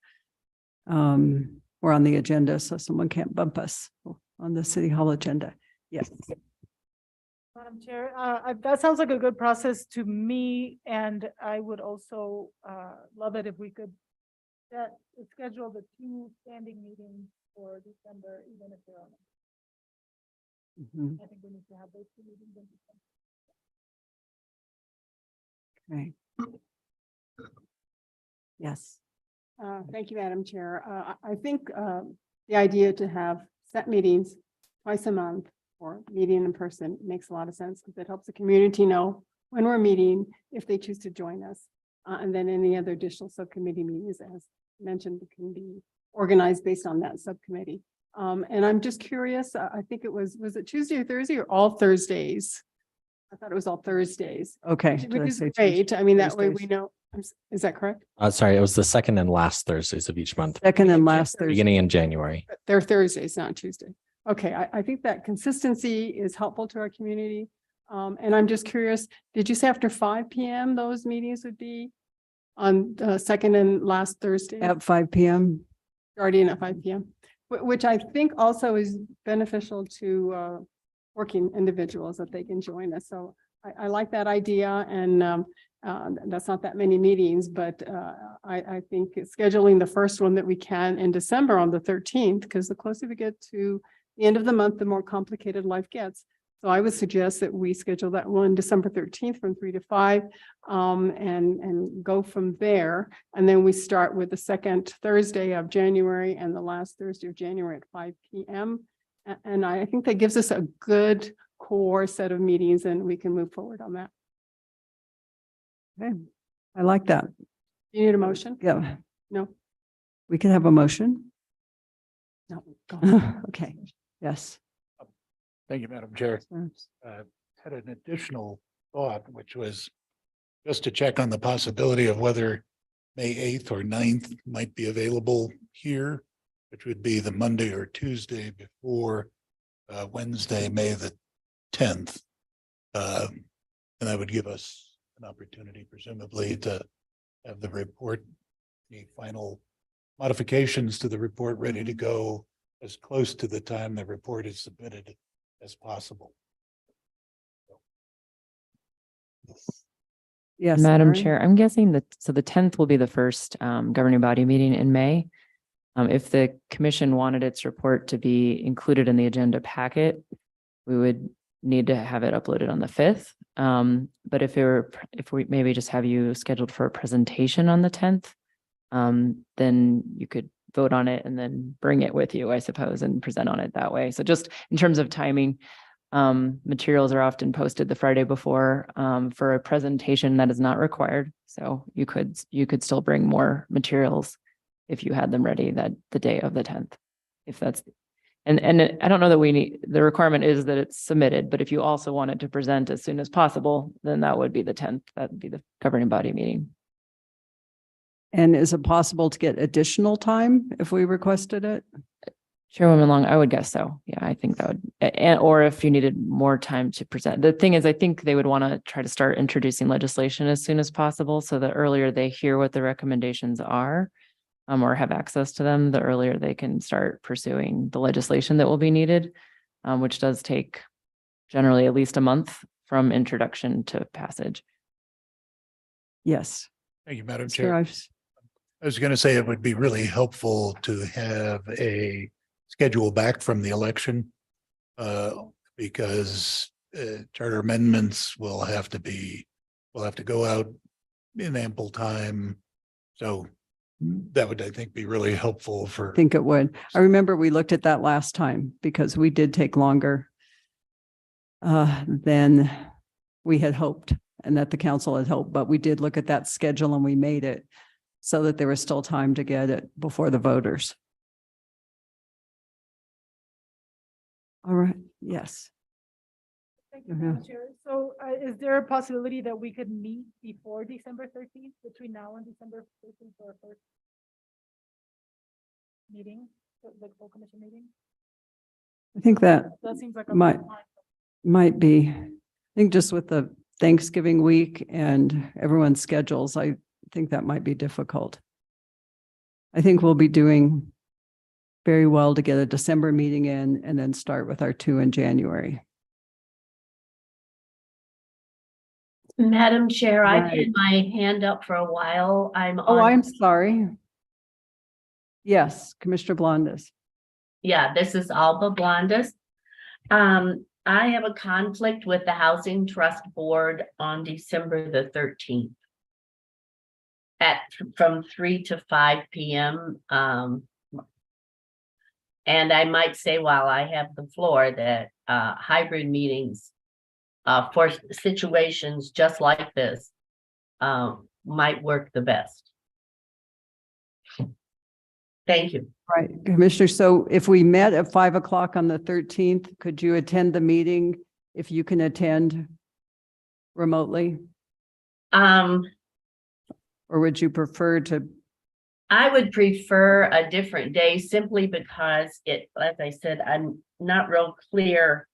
we're on the agenda, so someone can't bump us on the City Hall agenda. Yes. Madam Chair, that sounds like a good process to me, and I would also love it if we could schedule the 2 standing meetings for December, even if they're on. I think we need to have those 2 meetings in December. Okay. Yes. Thank you, Madam Chair. I think the idea to have set meetings twice a month or meeting in person makes a lot of sense because it helps the community know when we're meeting, if they choose to join us. And then any other additional subcommittee meetings, as mentioned, can be organized based on that subcommittee. And I'm just curious, I think was it Tuesday or Thursday or all Thursdays? I thought it was all Thursdays. Okay. Which is great. I mean, that way we Thursdays. know. Is that correct? Sorry, it was the second and last Thursdays of each month, Second and last Thursday. beginning in January. They're Thursdays, not Tuesday. Okay, I think that consistency is helpful to our community. And I'm just curious, did you say after 5 p.m. those meetings would be on the second and last Thursday? At 5 p.m. Starting at 5 p.m., which I think also is beneficial to working individuals that they can join us. So I like that idea, and that's not that many meetings, but I think scheduling the first one that we can in December on the 13th, because the closer we get to the end of the month, the more complicated life gets. So I would suggest that we schedule that one December 13th from 3 to 5 and go from there. And then we start with the second Thursday of January and the last Thursday of January at 5 p.m. And I think that gives us a good core set of meetings and we can move forward on that. Okay. I like that. You need a motion? Yeah. No. We can have a motion. No. Go ahead. Okay. Yes. thank you, Madam Chair. Had an additional thought, which was just to check on the possibility of whether May 8th or 9th might be available here, which would be the Monday or Tuesday before Wednesday, May the 10th. And that would give us an opportunity, presumably, to have the report, the final modifications to the report ready to go as close to the time the report is submitted as possible. Yes. Madam Mary? Chair, I'm guessing that, so the 10th will be the first governing body meeting in May. If the commission wanted its report to be included in the agenda packet, we would need to have it uploaded on the 5th. But if we maybe just have you scheduled for a presentation on the 10th, then you could vote on it and then bring it with you, I suppose, and present on it that way. So just in terms of timing, materials are often posted the Friday before for a presentation that is not required. So you could still bring more materials if you had them ready that the day of the 10th, if that's, and I don't know that we need, the requirement is that it's submitted, but if you also wanted to present as soon as possible, then that would be the 10th, that would be the governing body meeting. And is it possible to get additional time if we requested it? Chairwoman Long, I would guess so. Yeah, I think that would, and, or if you needed more time to present. The thing is, I think they would want to try to start introducing legislation as soon as possible. So the earlier they hear what the recommendations are, or have access to them, the earlier they can start pursuing the legislation that will be needed, which does take generally at least a month from introduction to passage. Yes. Thank you, Madam Mr. Chair. Ives. I was going to say it would be really helpful to have a schedule back from the election. Because charter amendments will have to go out in ample time. So that would, I think, be really helpful for. I think it would. I remember we looked at that last time because we did take longer than we had hoped and that the council had hoped, but we did look at that schedule and we made it so that there was still time to get it before the voters. All right, yes. Thank you, Madam Chair. So is there a possibility that we could meet before December 13th, between now and December 13th for a first meeting, the full commission meeting? I think that That seems like a might be, I think just with the Thanksgiving week and everyone's schedules, I think that might be difficult. I think we'll be doing very well to get a December meeting in and then start with our 2 in January. Madam Chair, I've Right. had my hand up for a while. Oh, I'm sorry. Yes, Commissioner Blondes. Yeah, this is Alba Blondes. I have a conflict with the Housing Trust Board on December the 13th. From 3 to 5 p.m. And I might say while I have the floor that hybrid meetings for situations just like this might work the best. Thank you. Right, Commissioner. So if we met at 5 o'clock on the 13th, could you attend the meeting if you can attend remotely? Or would you prefer to? I would prefer a different day simply because as I said, I'm not real clear.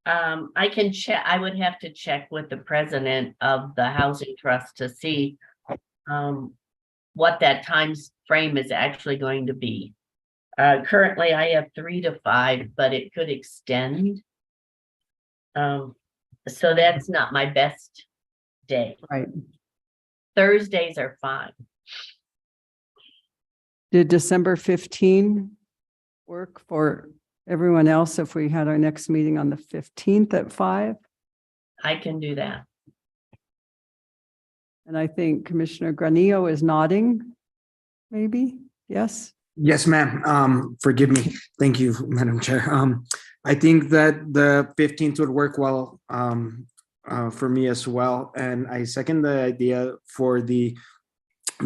I can check, I would have to check with the president of the Housing Trust to see what that time frame is actually going to be. Currently I have 3 to 5, but it could extend. So that's not my best day. Right. Thursdays are fine. Did December 15 work for everyone else if we had our next meeting on the 15th at 5? I can do that. And I think Commissioner Granillo is nodding, maybe, yes? Yes, ma'am. Forgive me. Thank you, Madam Chair. I think that the 15th would work well for me as well. And I second the idea for the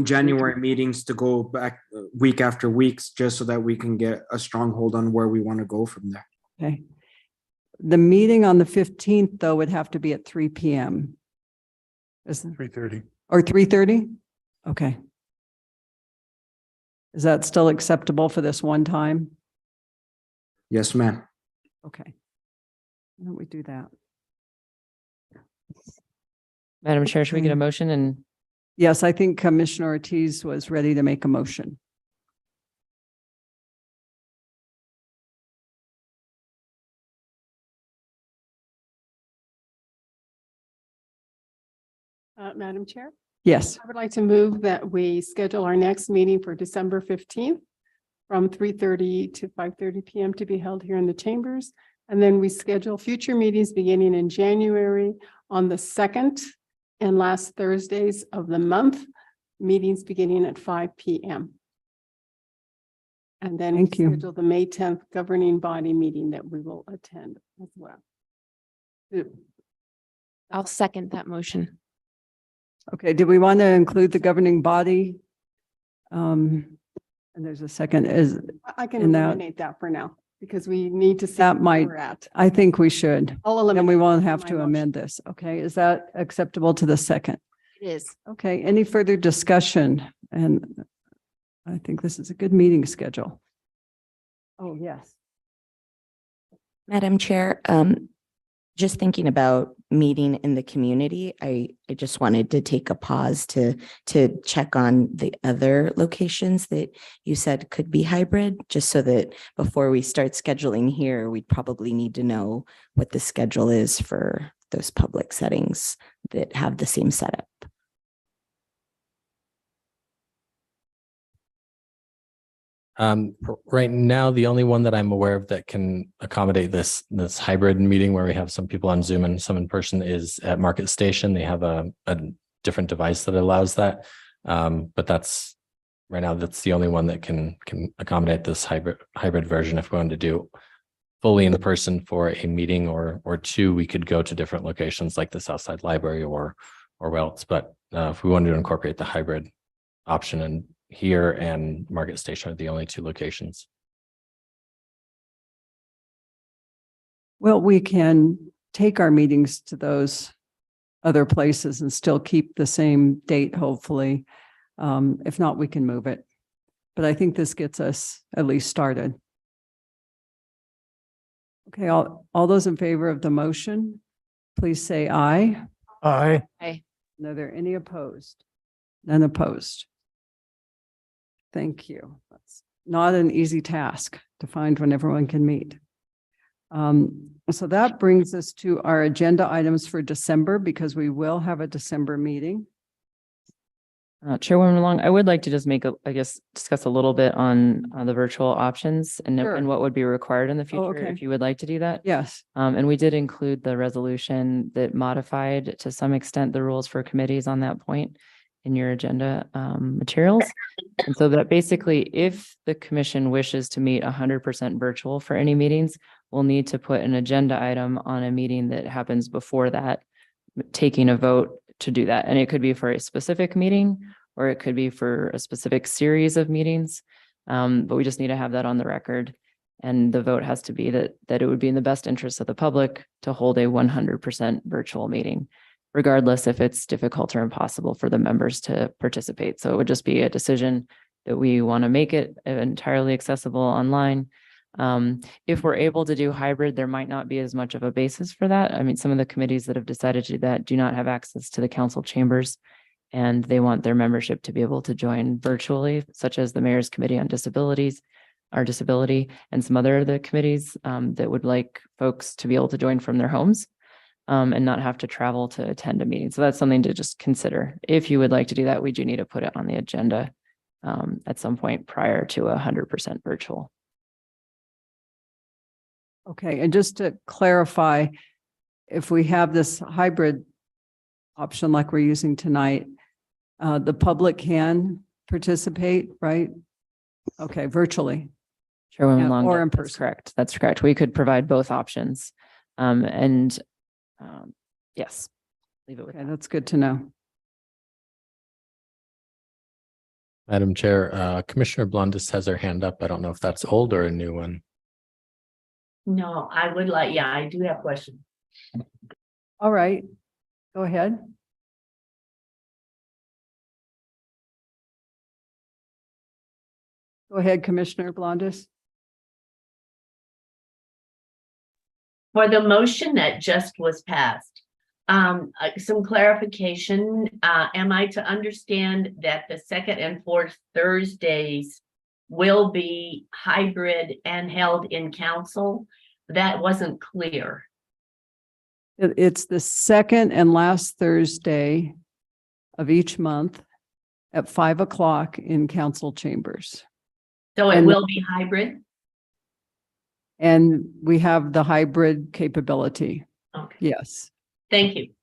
January meetings to go back week after week, just so that we can get a stronghold on where we want to go from there. Okay. The meeting on the 15th, though, would have to be at 3 p.m. 3:30. Or 3:30? Okay. Is that still acceptable for this one time? Yes, ma'am. Okay. Why don't we do that? Madam Chair, should we get a motion? And Yes, I think Commissioner Ortiz was ready to make a motion. Madam Chair, Yes. I would like to move that we schedule our next meeting for December 15th from 3:30 to 5:30 p.m. to be held here in the chambers. And then we schedule future meetings beginning in January on the 2nd and last Thursdays of the month, meetings beginning at 5 p.m. And then we Thank you. schedule the May 10th governing body meeting that we will attend as well. I'll second that motion. Okay, do we want to include the governing body? And there's a second, I can in that- eliminate that for now because we need to see That where might- we're at. I think we should. I'll Then eliminate. we won't that have from to my motion. amend this. Okay, is that acceptable to the second? It is. Okay, any further discussion? And I think this is a good meeting schedule. Oh, yes. Madam Chair, just thinking about meeting in the community, I just wanted to take a pause to check on the other locations that you said could be hybrid, just so that before we start scheduling here, we'd probably need to know what the schedule is for those public settings that have the same setup. Right now, the only one that I'm aware of that can accommodate this hybrid meeting where we have some people on Zoom and some in person is at Market Station. They have a different device that allows that. But that's right now, that's the only one that can accommodate this hybrid version. If we wanted to do fully in person for a meeting or two, we could go to different locations like the Southside Library or else. But if we wanted to incorporate the hybrid option, and here and Market Station are the only two locations. Well, we can take our meetings to those other places and still keep the same date, hopefully. If not, we can move it. But I think this gets us at least started. Okay, all those in favor of the motion, please say aye. Aye. Aye. Are there any opposed? None opposed. Thank you. That's not an easy task to find when everyone can meet. So that brings us to our agenda items for December, because we will have a December meeting. Chairwoman Long, I would like to just discuss a little bit on the virtual options and Sure. and what would be required in the future, okay. if you would like to do that. Yes. And we did include the resolution that modified to some extent the rules for committees on that point in your agenda materials. And so that basically, if the commission wishes to meet 100% virtual for any meetings, we'll need to put an agenda item on a meeting that happens before that, taking a vote to do that. And it could be for a specific meeting, or it could be for a specific series of meetings. But we just need to have that on the record. And the vote has to be that it would be in the best interest of the public to hold a 100% virtual meeting, regardless if it's difficult or impossible for the members to participate. So it would just be a decision that we want to make it entirely accessible online. If we're able to do hybrid, there might not be as much of a basis for that. I mean, some of the committees that have decided to do that do not have access to the council chambers, and they want their membership to be able to join virtually, such as the Mayor's Committee on Disabilities, our disability, and some other of the committees that would like folks to be able to join from their homes. And not have to travel to attend a meeting. So that's something to just consider. If you would like to do that, we do need to put it on the agenda at some point prior to 100% virtual. Okay, and just to clarify, if we have this hybrid option like we're using tonight, the public can participate, right? Okay, virtually. Chairwoman Long, or in that's person. correct. That's correct. We could provide both options. Yes, leave it with Okay, that. that's good to know. Madam Chair, Commissioner Blondis has her hand up. I don't know if that's old or a new one. No, I would like, yeah, I do have questions. All right, go ahead. Go ahead, Commissioner Blondis. For the motion that just was passed, some clarification, am I to understand that the second and fourth Thursdays will be hybrid and held in council? That wasn't clear. It's the second and last Thursday of each month at 5 o'clock in council chambers. So it And- will be hybrid? And we have the hybrid capability. Okay, Yes. thank you.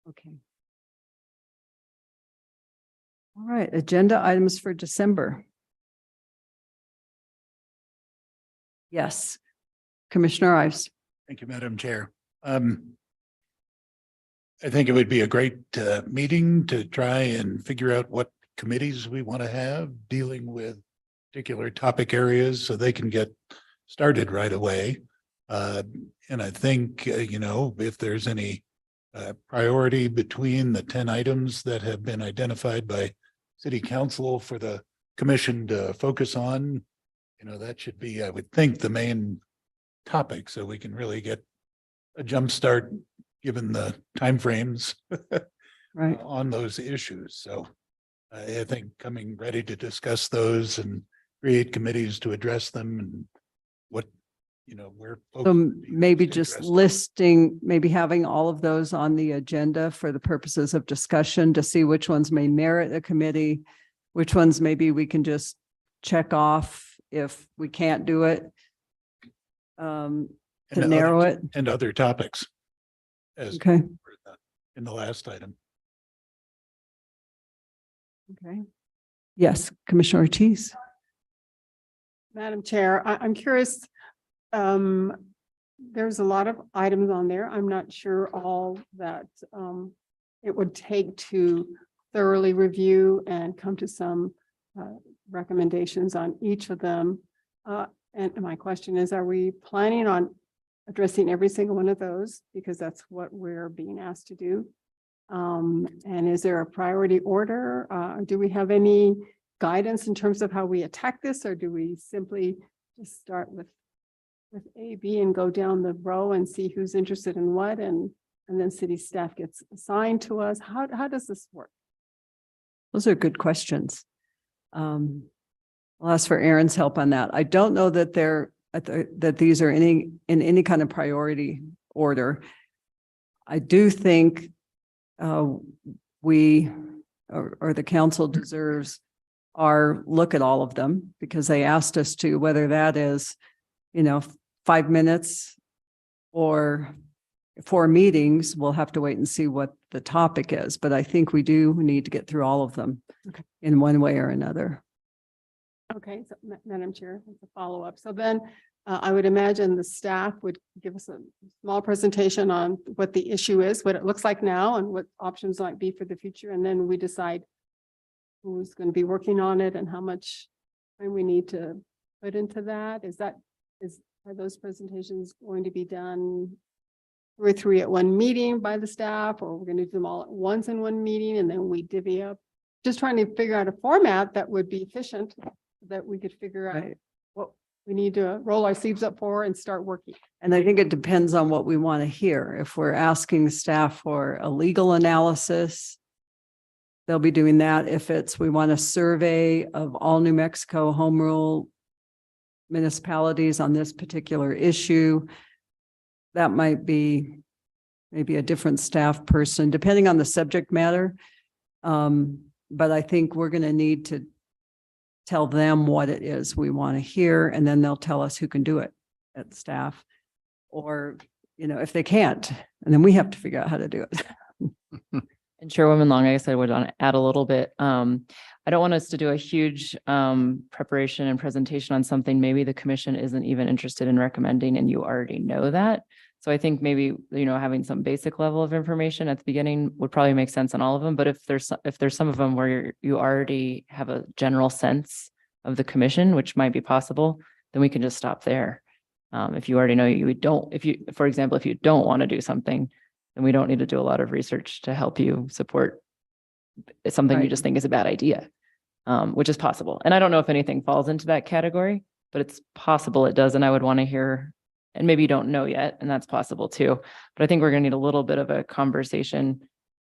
Okay. All right, agenda items for December. Yes. Commissioner Ives. Thank you, Madam Chair. I think it would be a great meeting to try and figure out what committees we want to have dealing with particular topic areas so they can get started right away. And I think, if there's any priority between the 10 items that have been identified by city council for the commission to focus on. That should be, I would think, the main topic, so we can really get a jump start given the timeframes Right. on those issues. So I think coming ready to discuss those and create committees to address them and what, where. folks So would be maybe most just interested. listing, maybe having all of those on the agenda for the purposes of discussion to see which ones may merit a committee, which ones maybe we can just check off if we can't do it. To And narrow other- it. And other topics. As Okay. in the last item. Okay. Yes, Commissioner Ortiz. Madam Chair, I'm curious, there's a lot of items on there. I'm not sure all that it would take to thoroughly review and come to some recommendations on each of them. And my question is, are we planning on addressing every single one of those? Because that's what we're being asked to do. And is there a priority order? Do we have any guidance in terms of how we attack this, or do we simply just start with A, B and go down the row and see who's interested in what, and then city staff gets assigned to us? How does this work? Those are good questions. I'll ask for Aaron's help on that. I don't know that that these are in any kind of priority order. I do think we or the council deserves our look at all of them, because they asked us to, whether that is, 5 minutes or 4 meetings. We'll have to wait and see what the topic is, but I think we do need to get through all of them in one way or another. Okay, so Madam Chair, as a follow-up. So then I would imagine the staff would give us a small presentation on what the issue is, what it looks like now, and what options might be for the future. And then we decide who's going to be working on it and how much time we need to put into that. Are those presentations going to be done 2 or 3 at one meeting by the staff, or we're going to do them all at once in one meeting and then we divvy up? Just trying to figure out a format that would be efficient, that we could figure out Right. what we need to roll our sleeves up for and start working. And I think it depends on what we want to hear. If we're asking the staff for a legal analysis, they'll be doing that. If we want a survey of all New Mexico home rule municipalities on this particular issue, that might be maybe a different staff person, depending on the subject matter. But I think we're going to need to tell them what it is we want to hear, and then they'll tell us who can do it at staff, or, if they can't, and then we have to figure out how to do it. And Chairwoman Long, I guess I would want to add a little bit. I don't want us to do a huge preparation and presentation on something maybe the commission isn't even interested in recommending, and you already know that. So I think maybe, having some basic level of information at the beginning would probably make sense on all of them. But if there's some of them where you already have a general sense of the commission, which might be possible, then we can just stop there. If you already know for example, if you don't want to do something, then we don't need to do a lot of research to help you support something you Right. just think is a bad idea, which is possible. And I don't know if anything falls into that category, but it's possible it does. And I would want to hear, and maybe you don't know yet, and that's possible too. But I think we're going to need a little bit of a conversation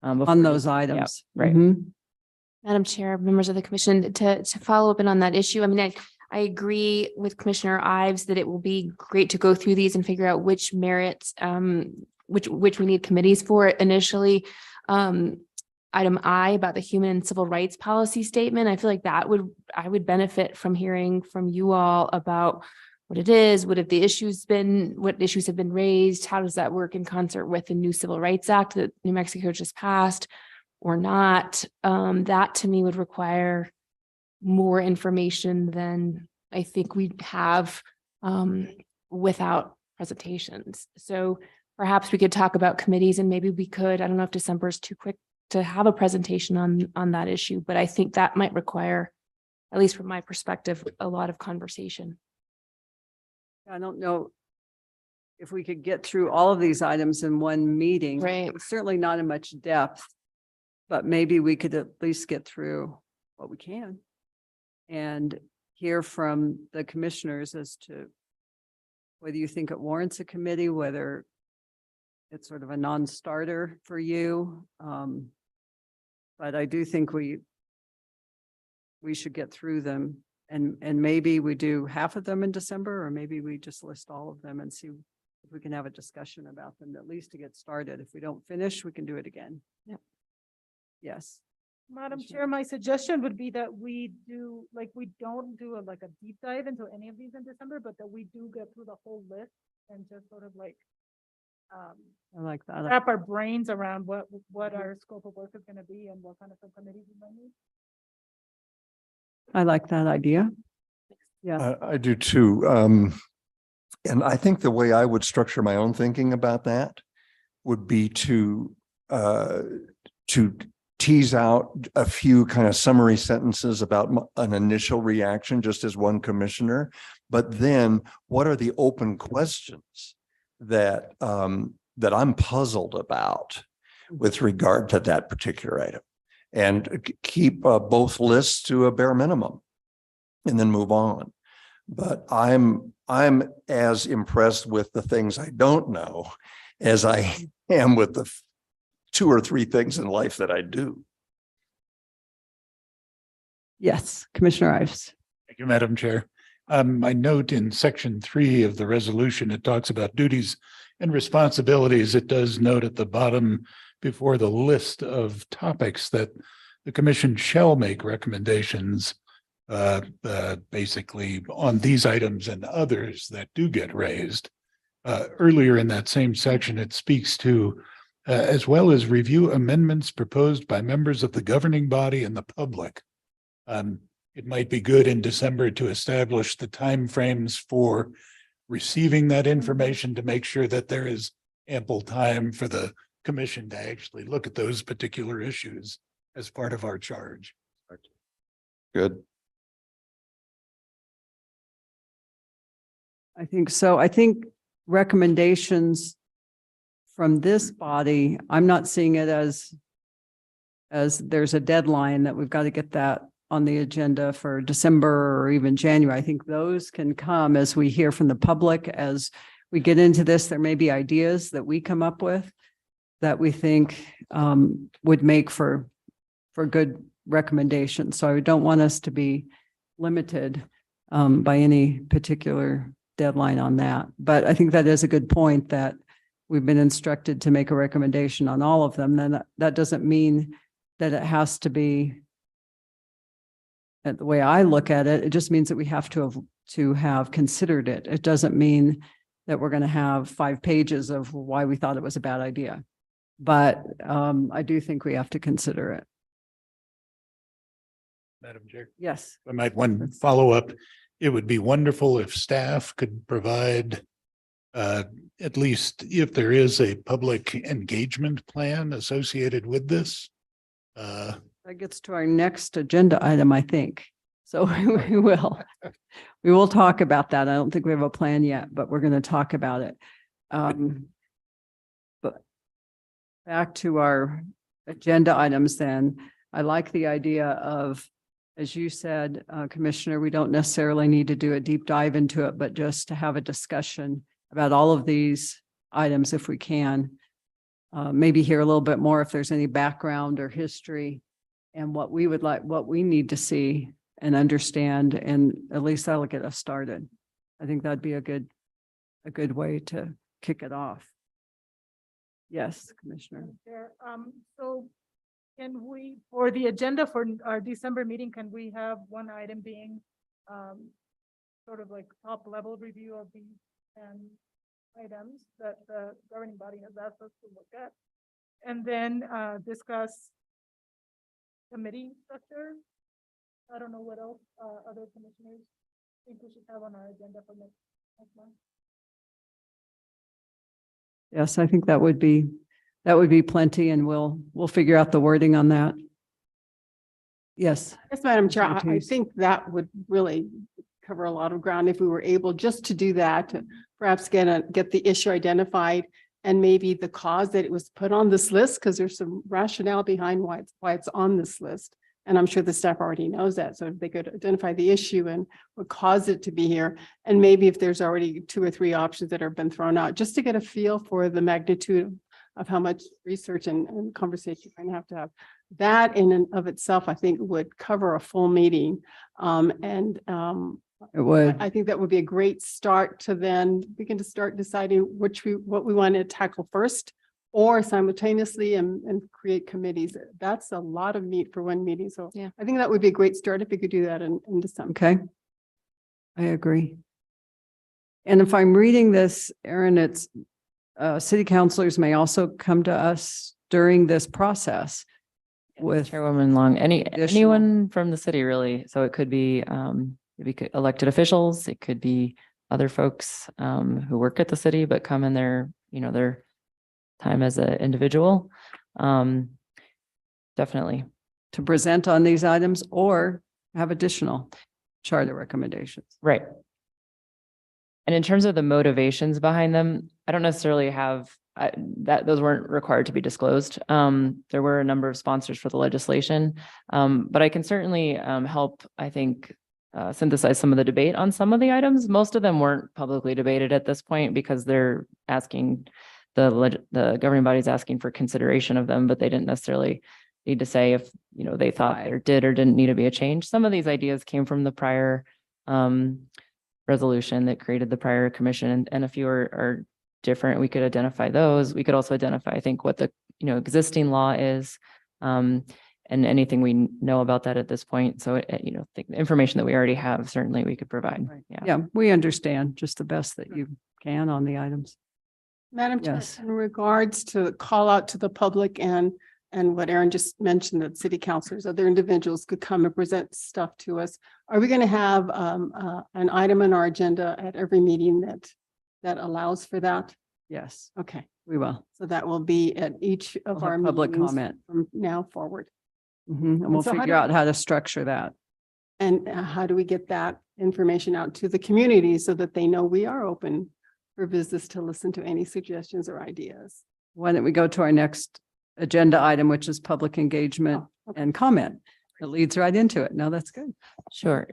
before On those yeah, items. right. Mhm. Madam Chair, members of the commission, to follow up on that issue, I mean, I agree with Commissioner Ives that it will be great to go through these and figure out which merits, which we need committees for initially. Item I about the human and civil rights policy statement, I feel like I would benefit from hearing from you all about what it is, what issues have been raised, how does that work in concert with the new Civil Rights Act that New Mexico just passed or not. That to me would require more information than I think we have without presentations. So perhaps we could talk about committees, and maybe we could, I don't know if December is too quick to have a presentation on that issue, but I think that might require, at least from my perspective, a lot of conversation. I don't know. if we could get through all of these items in one meeting. Right. Certainly not in much depth, but maybe we could at least get through what we can and hear from the commissioners as to whether you think it warrants a committee, whether it's sort of a non-starter for you. But I do think we should get through them, and maybe we do half of them in December, or maybe we just list all of them and see if we can have a discussion about them, at least to get started. If we don't finish, we can do it again. Yep. Yes. Madam Commissioner. Chair, my suggestion would be that we do, like, we don't do like a deep dive into any of these in December, but that we do get through the whole list and just sort of like I like that. wrap our brains around what our scope of work is going to be and what kind of subcommittees we might need. I like that idea. Yeah. I do too. And I think the way I would structure my own thinking about that would be to tease out a few kind of summary sentences about an initial reaction, just as one commissioner. But then what are the open questions that that I'm puzzled about with regard to that particular item? And keep both lists to a bare minimum and then move on. But I'm as impressed with the things I don't know as I am with the 2 or 3 things in life that I do. Yes, Commissioner Ives. Thank you, Madam Chair. I note in section 3 of the resolution, it talks about duties and responsibilities. It does note at the bottom before the list of topics that the commission shall make recommendations basically on these items and others that do get raised. Earlier in that same section, it speaks to as well as review amendments proposed by members of the governing body and the public. It might be good in December to establish the timeframes for receiving that information to make sure that there is ample time for the commission to actually look at those particular issues as part of our charge. Good. I think so. I think recommendations from this body, I'm not seeing it as there's a deadline that we've got to get that on the agenda for December or even January. I think those can come as we hear from the public. As we get into this, there may be ideas that we come up with that we think would make for good recommendations. So I don't want us to be limited by any particular deadline on that. But I think that is a good point, that we've been instructed to make a recommendation on all of them. Then that doesn't mean that it has to be, the way I look at it, it just means that we have to have considered it. It doesn't mean that we're going to have 5 pages of why we thought it was a bad idea. But I do think we have to consider it. Madam Chair. Yes. I might one follow up. It would be wonderful if staff could provide at least if there is a public engagement plan associated with this. That gets to our next agenda item, I think. So we will talk about that. I don't think we have a plan yet, but we're going to talk about it. But back to our agenda items then, I like the idea of, as you said, Commissioner, we don't necessarily need to do a deep dive into it, but just to have a discussion about all of these items if we can. Maybe hear a little bit more if there's any background or history and what we would like, what we need to see and understand, and at least that'll get us started. I think that'd be a good way to kick it off. Yes, Commissioner. So can we, for the agenda for our December meeting, can we have one item being sort of like top level review of these items that the governing body has asked us to look at, and then discuss committee structure? I don't know what else other commissioners think we should have on our agenda for next month. Yes, I think that would be plenty, and we'll figure out the wording on that. Yes. Yes, Madam Chair, Commissioner I Ortiz. think that would really cover a lot of ground if we were able just to do that, to perhaps get the issue identified and maybe the cause that it was put on this list, because there's some rationale behind why it's on this list. And I'm sure the staff already knows that. So if they could identify the issue and what caused it to be here, and maybe if there's already 2 or 3 options that have been thrown out, just to get a feel for the magnitude of how much research and conversation you're going to have. That in and of itself, I think would cover a full meeting. It would. I think that would be a great start to then begin to start deciding what we want to tackle first, or simultaneously and create committees. That's a lot of meat for one meeting. So Yeah. I think that would be a great start if we could do that in December. Okay. I agree. And if I'm reading this, Aaron, it's city councilors may also come to us during this process with Chairwoman Long, additional- anyone from the city really. So it could be elected officials, it could be other folks who work at the city but come in their time as an individual. Definitely. to present on these items or have additional charter recommendations. Right. And in terms of the motivations behind them, I don't necessarily have those weren't required to be disclosed. There were a number of sponsors for the legislation, but I can certainly help, I think, synthesize some of the debate on some of the items. Most of them weren't publicly debated at this point because they're asking, the governing body's asking for consideration of them, but they didn't necessarily need to say if, they thought there did or didn't need to be a change. Some of these ideas came from the prior resolution that created the prior commission, and a few are different. We could identify those. We could also identify, I think, what the existing law is, and anything we know about that at this point. So, the information that we already have, certainly we could provide. Right. Yeah. Yeah, we understand just the best that you can on the items. Madam Chair, Yes. in regards to call out to the public and what Aaron just mentioned, that city councilors, other individuals could come and present stuff to us. Are we going to have an item in our agenda at every meeting that allows for that? Yes, Okay, we will. so that will be at each of We'll our have public meetings comment. from now forward. And we'll so how figure do- out how to structure that. And how do we get that information out to the community so that they know we are open for business to listen to any suggestions or ideas? Why don't we go to our next agenda item, which is public engagement Okay. and comment. It leads right into it. No, that's good. Sure.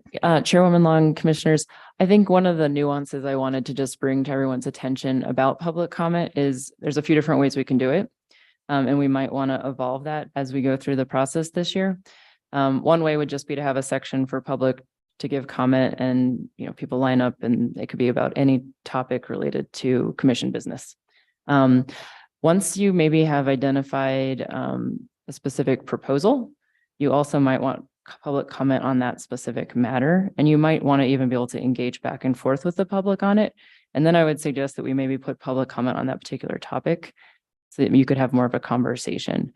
Chairwoman Long, commissioners, I think one of the nuances I wanted to just bring to everyone's attention about public comment is there's a few different ways we can do it. And we might want to evolve that as we go through the process this year. One way would just be to have a section for public to give comment, and people line up, and it could be about any topic related to commission business. Once you maybe have identified a specific proposal, you also might want public comment on that specific matter, and you might want to even be able to engage back and forth with the public on it. And then I would suggest that we maybe put public comment on that particular topic so that you could have more of a conversation.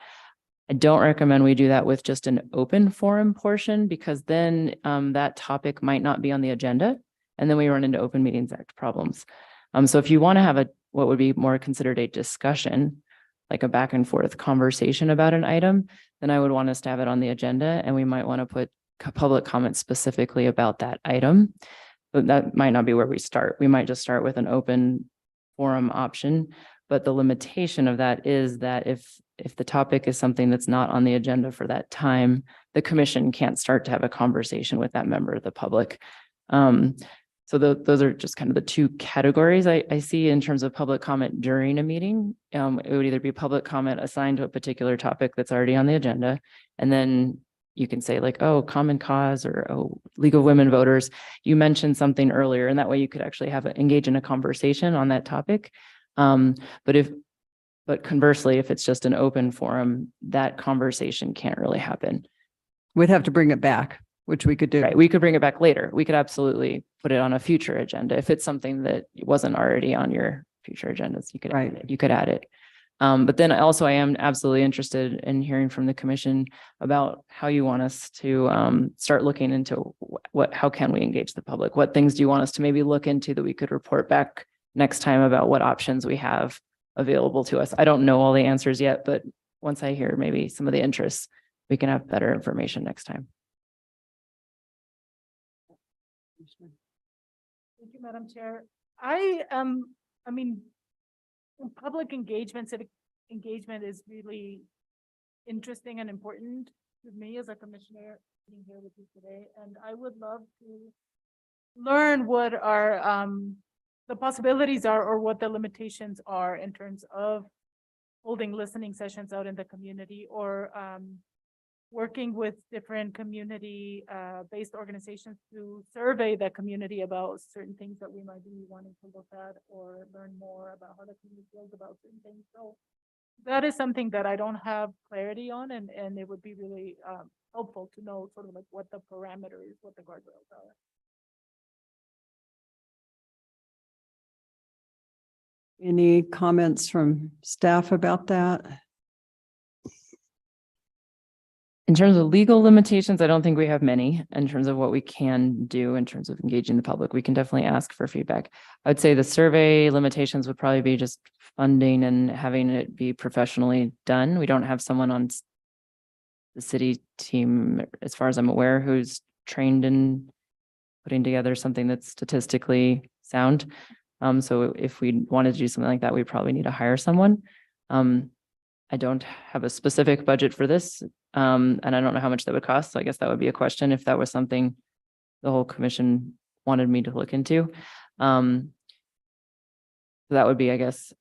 I don't recommend we do that with just an open forum portion, because then that topic might not be on the agenda, and then we run into Open Meetings Act problems. So if you want to have what would be more considered a discussion, like a back and forth conversation about an item, then I would want us to have it on the agenda, and we might want to put public comment specifically about that item. But that might not be where we start. We might just start with an open forum option. But the limitation of that is that if the topic is something that's not on the agenda for that time, the commission can't start to have a conversation with that member of the public. So those are just kind of the two categories I see in terms of public comment during a meeting. It would either be public comment assigned to a particular topic that's already on the agenda, and then you can say like, oh, common cause, or oh, League of Women Voters. You mentioned something earlier, and that way you could actually engage in a conversation on that topic. But conversely, if it's just an open forum, that conversation can't really happen. We'd have to bring it back, which we could do. Right. We could bring it back later. We could absolutely put it on a future agenda. If it's something that wasn't already on your future agendas, you could add it. You could add it. But then also I am absolutely interested in hearing from the commission about how you want us to start looking into how can we engage the public? What things do you want us to maybe look into that we could report back next time about what options we have available to us? I don't know all the answers yet, but once I hear maybe some of the interests, we can have better information next time. Thank you, Madam Chair. I mean, public engagement, civic engagement is really interesting and important to me as a commissioner being here with you today. And I would love to learn what our the possibilities are or what the limitations are in terms of holding listening sessions out in the community or working with different community based organizations to survey the community about certain things that we might be wanting to look at or learn more about how the community feels about certain things. So that is something that I don't have clarity on, and it would be really helpful to know sort of like what the parameters, what the guardrails are. Any comments from staff about that? In terms of legal limitations, I don't think we have many in terms of what we can do in terms of engaging the public. We can definitely ask for feedback. I would say the survey limitations would probably be just funding and having it be professionally done. We don't have someone on the city team, as far as I'm aware, who's trained in putting together something that's statistically sound. So if we wanted to do something like that, we probably need to hire someone. I don't have a specific budget for this, and I don't know how much that would cost. So I guess that would be a question if that was something the whole commission wanted me to look into. So that would be, I guess,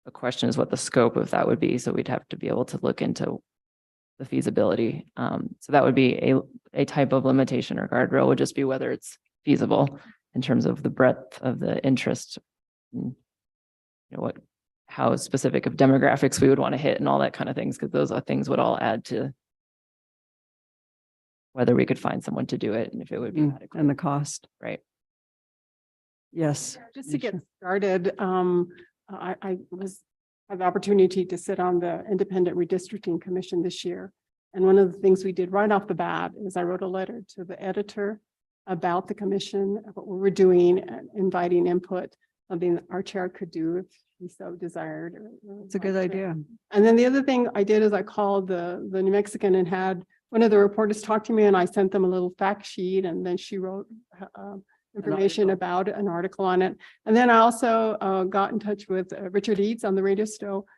the question is what the scope of that would be. So we'd have to be able to look into the feasibility. So that would be a type of limitation or guardrail, would just be whether it's feasible in terms of the breadth of the interest, you know, how specific of demographics we would want to hit and all that kind of things, because those are things would all add to whether we could find someone to do it and if it would be adequate. And the cost. Right. Yes. Just to get started, I had the opportunity to sit on the Independent Redistricting Commission this year. And one of the things we did right off the bat is I wrote a letter to the editor about the commission, what we were doing, and inviting input, something that our chair could do if he so desired. It's a good idea. And then the other thing I did is I called the New Mexican and had one of the reporters talk to me, and I sent them a little fact sheet, and then she wrote information about it, an article on it. And then I also got in touch with Richard Eads on the radio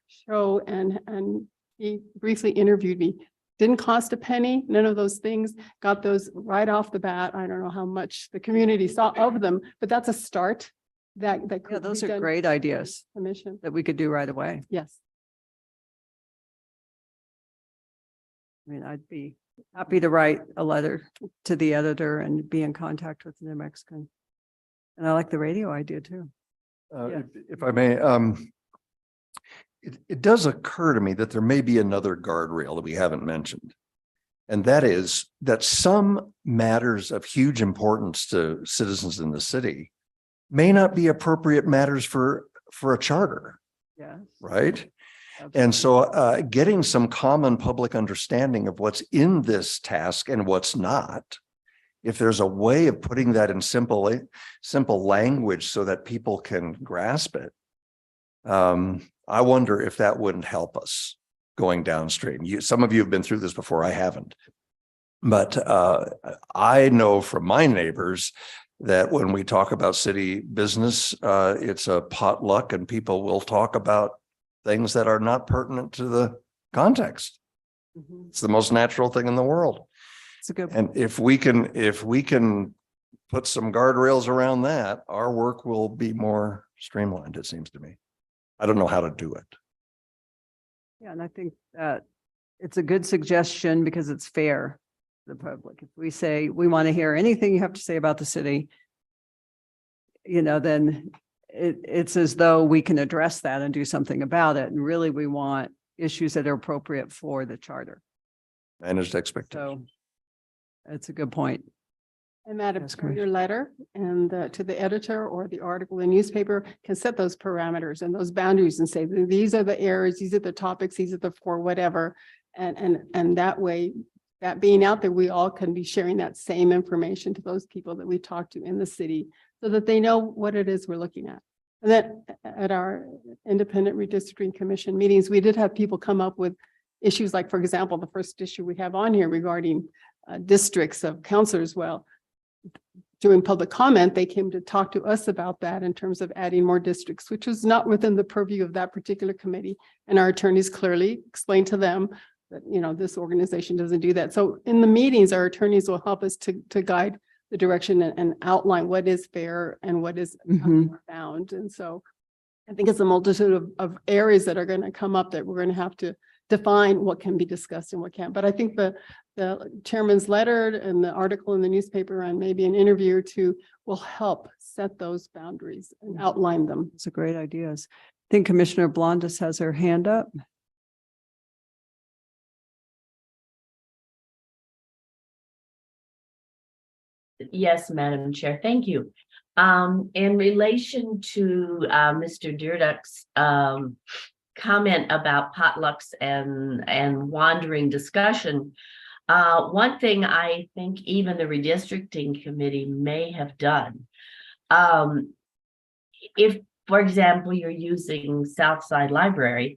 show, and he briefly interviewed me. Didn't cost a penny, none of those things, got those right off the bat. I don't know how much the community saw of them, but that's a start. That Yeah, those are great ideas Commission. that we could do right away. Yes. I mean, I'd be happy to write a letter to the editor and be in contact with the New Mexican. And I like the radio idea too. Yeah. If I may, it does occur to me that there may be another guardrail that we haven't mentioned. And that is that some matters of huge importance to citizens in the city may not be appropriate matters for a charter, Yeah. right? And so getting some common public understanding of what's in this task and what's not, if there's a way of putting that in simple language so that people can grasp it, I wonder if that wouldn't help us going downstream. Some of you have been through this before, I haven't. But I know from my neighbors that when we talk about city business, it's a potluck and people will talk about things that are not pertinent to the context. It's the most natural thing in the world. It's a good. And if we can put some guardrails around that, our work will be more streamlined, it seems to me. I don't know how to do it. Yeah, and I think that it's a good suggestion because it's fair to the public. If we say we want to hear anything you have to say about the city, you know, then it's as though we can address that and do something about it. And really, we want issues that are appropriate for the charter. Managed expectations. So it's a good point. And Madam That's Chair, great. your letter and to the editor or the article in the newspaper can set those parameters and those boundaries and say, these are the areas, these are the topics, these are the four, whatever. And that way, that being out there, we all can be sharing that same information to those people that we talk to in the city so that they know what it is we're looking at. And that at our Independent Redistricting Commission meetings, we did have people come up with issues like, for example, the first issue we have on here regarding districts of councilors. Well, doing public comment, they came to talk to us about that in terms of adding more districts, which was not within the purview of that particular committee. And our attorneys clearly explained to them that, you know, this organization doesn't do that. So in the meetings, our attorneys will help us to guide the direction and outline what is fair and what is bound. And so I think it's a multitude of areas that are going to come up that we're going to have to define what can be discussed and what can't. But I think the chairman's letter and the article in the newspaper and maybe an interview or two will help set those boundaries and outline them. It's a great ideas. I think Commissioner Blondis has her hand up. Yes, Madam Chair, thank you. In relation to Mr. Durdek's comment about potlucks and wandering discussion, one thing I think even the redistricting committee may have done, if, for example, you're using Southside Library,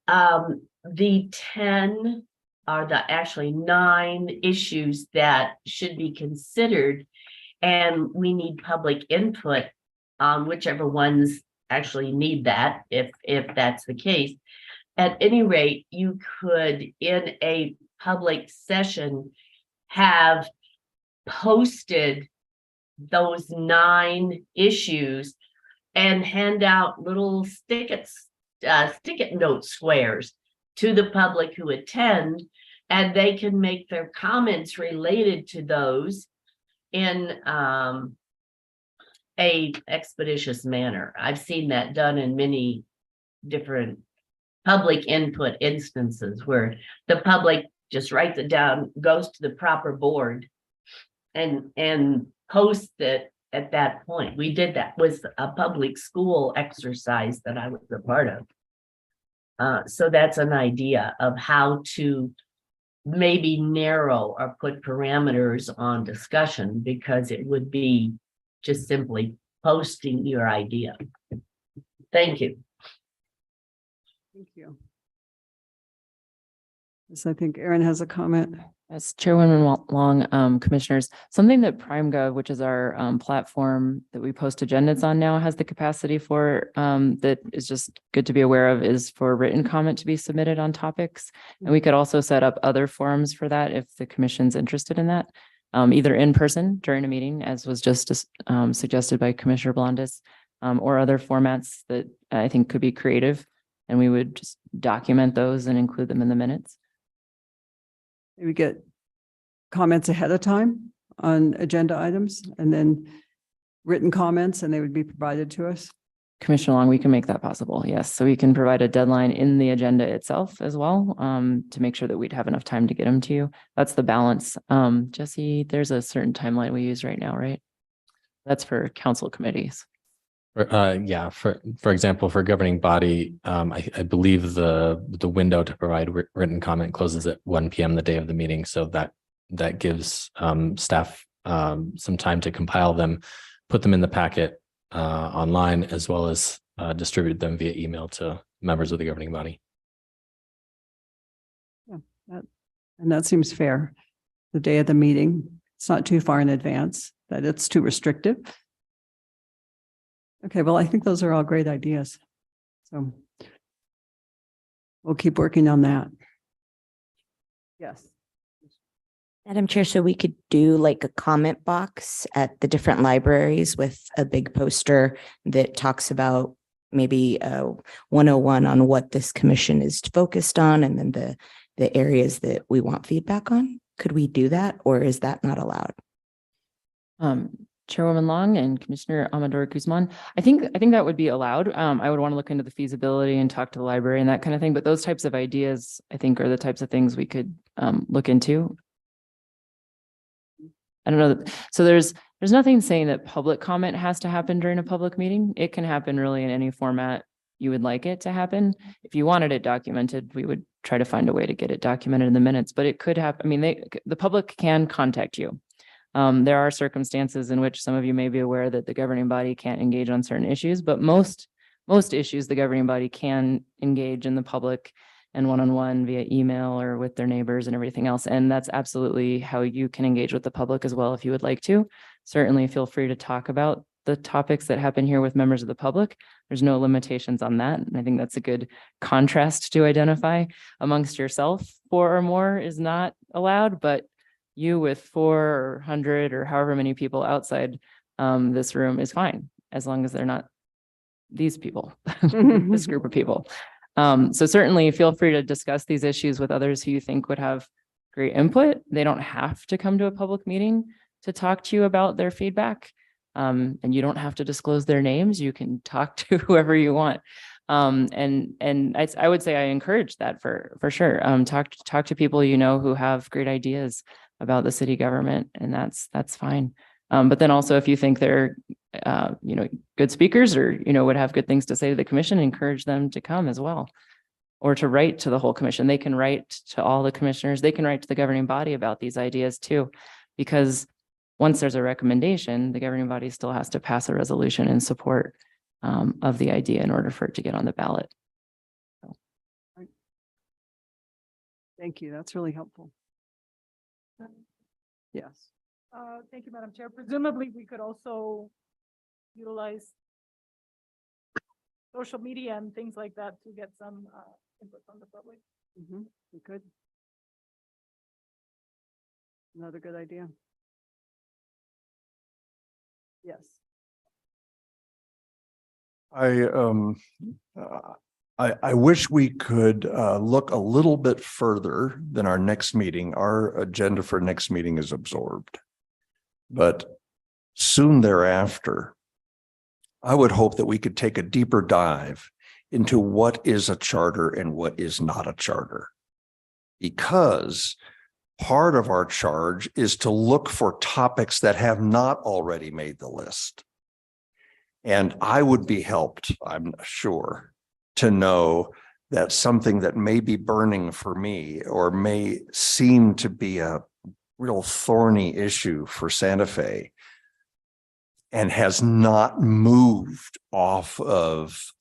the 10 are the actually 9 issues that should be considered, and we need public input on whichever ones actually need that, if that's the case. At any rate, you could, in a public session, have posted those 9 issues and hand out little stick-it note squares to the public who attend, and they can make their comments related to those in a expeditious manner. I've seen that done in many different public input instances where the public just writes it down, goes to the proper board and posts it at that point. We did that with a public school exercise that I was a part of. So that's an idea of how to maybe narrow or put parameters on discussion, because it would be just simply posting your idea. Thank you. Thank you. Yes, I think Aaron has a comment. As Chairwoman Long, commissioners, something that PrimeGov, which is our platform that we post agendas on now, has the capacity for, that is just good to be aware of, is for written comment to be submitted on topics. And we could also set up other forums for that if the commission's interested in that, either in person during a meeting, as was just suggested by Commissioner Blondis, or other formats that I think could be creative. And we would just document those and include them in the minutes. Maybe get comments ahead of time on agenda items and then written comments, and they would be provided to us. Commissioner Long, we can make that possible. Yes. So we can provide a deadline in the agenda itself as well, to make sure that we'd have enough time to get them to you. That's the balance. Jesse, there's a certain timeline we use right now, right? That's for council committees. Yeah, for example, for governing body, I believe the window to provide written comment closes at 1 p.m. the day of the meeting, so that gives staff some time to compile them, put them in the packet online, as well as distribute them via email to members of the governing body. Yeah, that seems fair. The day of the meeting, it's not too far in advance that it's too restrictive. Okay, well, I think those are all great ideas. So we'll keep working on that. Yes. Madam Chair, so we could do like a comment box at the different libraries with a big poster that talks about maybe 101 on what this commission is focused on, and then the areas that we want feedback on. Could we do that, or is that not allowed? Chairwoman Long and Commissioner Amador Guzman, I think that would be allowed. I would want to look into the feasibility and talk to the library and that kind of thing, but those types of ideas, I think, are the types of things we could look into. I don't know. So there's nothing saying that public comment has to happen during a public meeting. It can happen really in any format you would like it to happen. If you wanted it documented, we would try to find a way to get it documented in the minutes, but it could happen. I mean, the public can contact you. There are circumstances in which some of you may be aware that the governing body can't engage on certain issues, but most issues the governing body can engage in the public and one-on-one via email or with their neighbors and everything else. And that's absolutely how you can engage with the public as well if you would like to. certainly feel free to talk about the topics that happen here with members of the public. There's no limitations on that. And I think that's a good contrast to identify amongst yourself. 4 or more is not allowed, but you with 400 or however many people outside this room is fine, as long as they're not these people, this group of people. So certainly feel free to discuss these issues with others who you think would have great input. They don't have to come to a public meeting to talk to you about their feedback. And you don't have to disclose their names. You can talk to whoever you want. And I would say I encourage that for sure. Talk to people you know who have great ideas about the city government, and that's fine. But then also, if you think they're good speakers or would have good things to say to the commission, encourage them to come as well, or to write to the whole commission. They can write to all the commissioners. They can write to the governing body about these ideas too, because once there's a recommendation, the governing body still has to pass a resolution in support of the idea in order for it to get on the ballot. So. Thank you. That's really helpful. Yes. Thank you, Madam Chair. Presumably, we could also utilize social media and things like that to get some input from the public. We could. Another good idea. Yes. I wish we could look a little bit further than our next meeting. Our agenda for next meeting is absorbed, but soon thereafter, I would hope that we could take a deeper dive into what is a charter and what is not a charter, because part of our charge is to look for topics that have not already made the list. And I would be helped, I'm sure, to know that something that may be burning for me or may seem to be a real thorny issue for Santa Fe and has not moved off of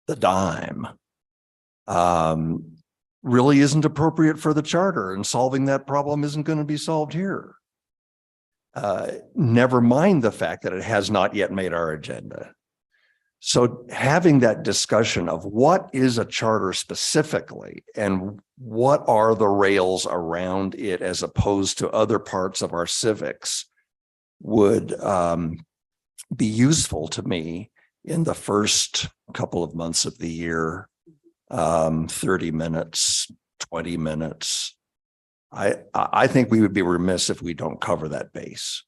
the dime, really isn't appropriate for the charter, and solving that problem isn't going to be solved here. Never mind the fact that it has not yet made our agenda. So having that discussion of what is a charter specifically and what are the rails around it as opposed to other parts of our civics would be useful to me in the first couple of months of the year. 30 minutes, 20 minutes. I think we would be remiss if we don't cover that base.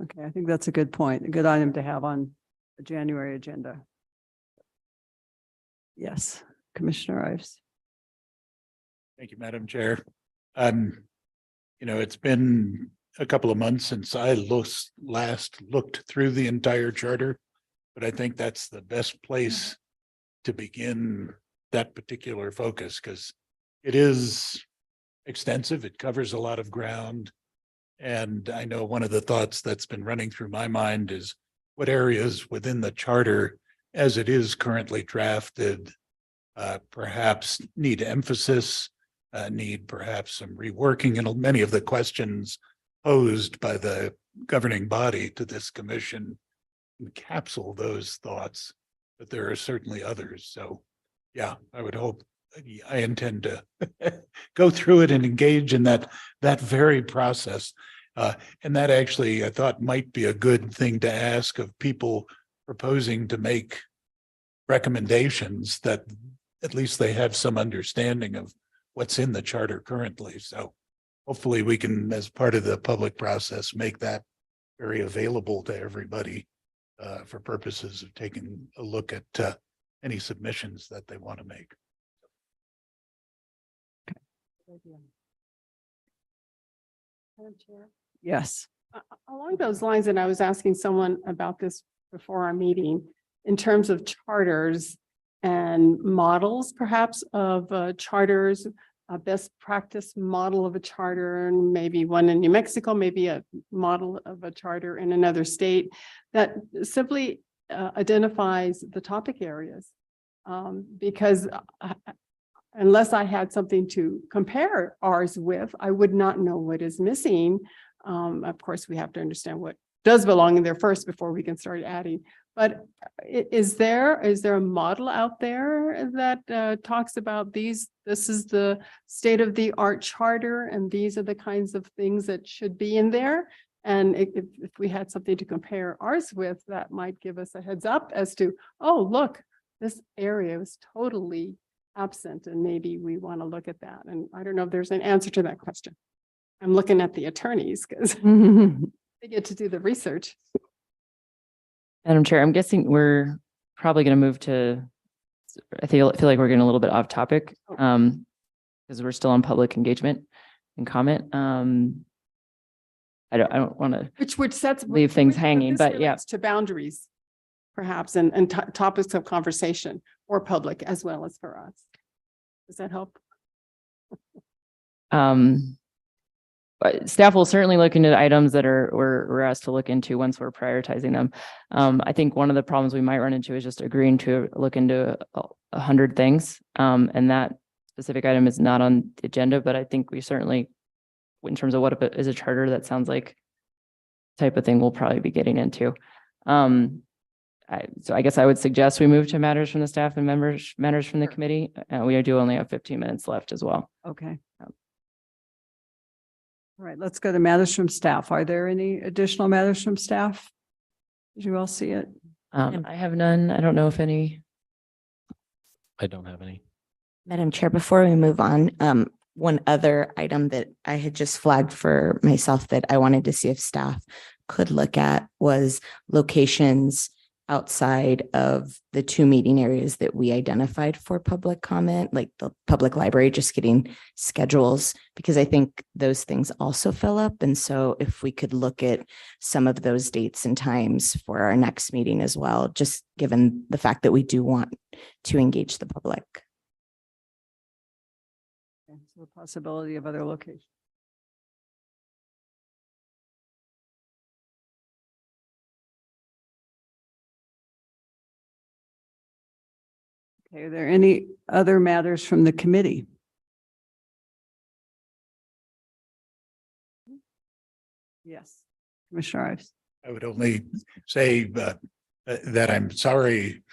Okay, I think that's a good point. A good item to have on the January agenda. Yes, Commissioner Ives. Thank you, Madam Chair. It's been a couple of months since I last looked through the entire charter, but I think that's the best place to begin that particular focus, because it is extensive. It covers a lot of ground. And I know one of the thoughts that's been running through my mind is what areas within the charter as it is currently drafted perhaps need emphasis, need perhaps some reworking, and many of the questions posed by the governing body to this commission encapsulate those thoughts, but there are certainly others. So yeah, I would hope, I intend to go through it and engage in that very process. And that actually, I thought, might be a good thing to ask of people proposing to make recommendations, that at least they have some understanding of what's in the charter currently. So hopefully we can, as part of the public process, make that very available to everybody for purposes of taking a look at any submissions that they want to make. Yes. Along those lines, and I was asking someone about this before our meeting, in terms of charters and models, perhaps, of charters, a best practice model of a charter, and maybe one in New Mexico, maybe a model of a charter in another state that simply identifies the topic areas. Because unless I had something to compare ours with, I would not know what is missing Of course, we have to understand what does belong in there first before we can start adding. But is there a model out there that talks about these? This is the state of the art charter, and these are the kinds of things that should be in there. And if we had something to compare ours with, that might give us a heads up as to, oh, look, this area is totally absent, and maybe we want to look at that. And I don't know if there's an answer to that question. I'm looking at the attorneys because they get to do the research. Madam Chair, I'm guessing we're probably going to move to, I feel like we're getting a little bit off topic, because we're still on public engagement and comment. I don't want to Which sets. leave things which hanging, this but yeah. relates to boundaries, perhaps, and topics of conversation for public as well as for us. Does that help? But staff will certainly look into items that we're asked to look into once we're prioritizing them. I think one of the problems we might run into is just agreeing to look into 100 things. And that specific item is not on the agenda, but I think we certainly, in terms of what is a charter, that sounds like type of thing we'll probably be getting into. So I guess I would suggest we move to matters from the staff and matters from the committee. We do only have 15 minutes left as well. Okay. All right, let's go to matters from staff. Are there any additional matters from staff? Did you all see it? I have none. I don't know if any. I don't have any. Madam Chair, before we move on, one other item that I had just flagged for myself that I wanted to see if staff could look at was locations outside of the 2 meeting areas that we identified for public comment, like the public library, just getting schedules, because I think those things also fill up. And so if we could look at some of those dates and times for our next meeting as well, just given the fact that we do want to engage the public. Okay, so the possibility of other locations. Okay, are there any other matters from the committee? Yes, Commissioner Ives. I would only say that I'm sorry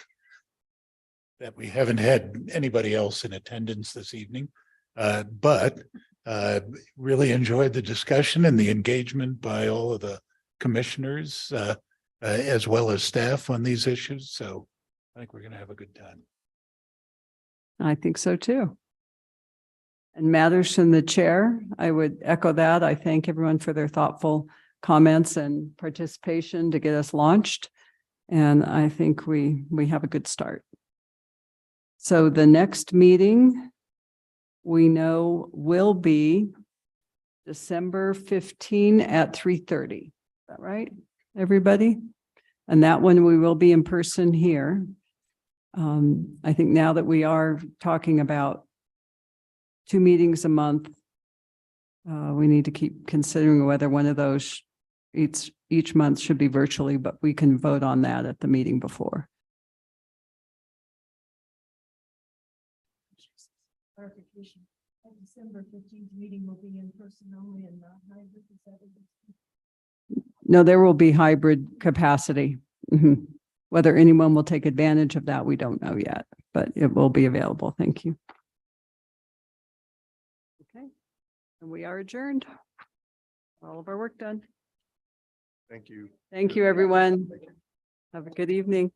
that we haven't had anybody else in attendance this evening, but really enjoyed the discussion and the engagement by all of the commissioners as well as staff on these issues. So I think we're going to have a good time. I think so too. And matters from the chair, I would echo that. I thank everyone for their thoughtful comments and participation to get us launched. And I think we have a good start. So the next meeting we know will be December 15 at 3:30. Is that right, everybody? And that one we will be in person here. I think now that we are talking about 2 meetings a month, we need to keep considering whether one of those each month should be virtually, but we can vote on that at the meeting before. Clarification, December 15th meeting will be in person only and not hybrid. No, there will be hybrid capacity. Mhm. Whether anyone will take advantage of that, we don't know yet, but it will be available. Thank you. Okay, and we are adjourned. All of our work done. Thank you. Thank you, everyone. Have a good evening.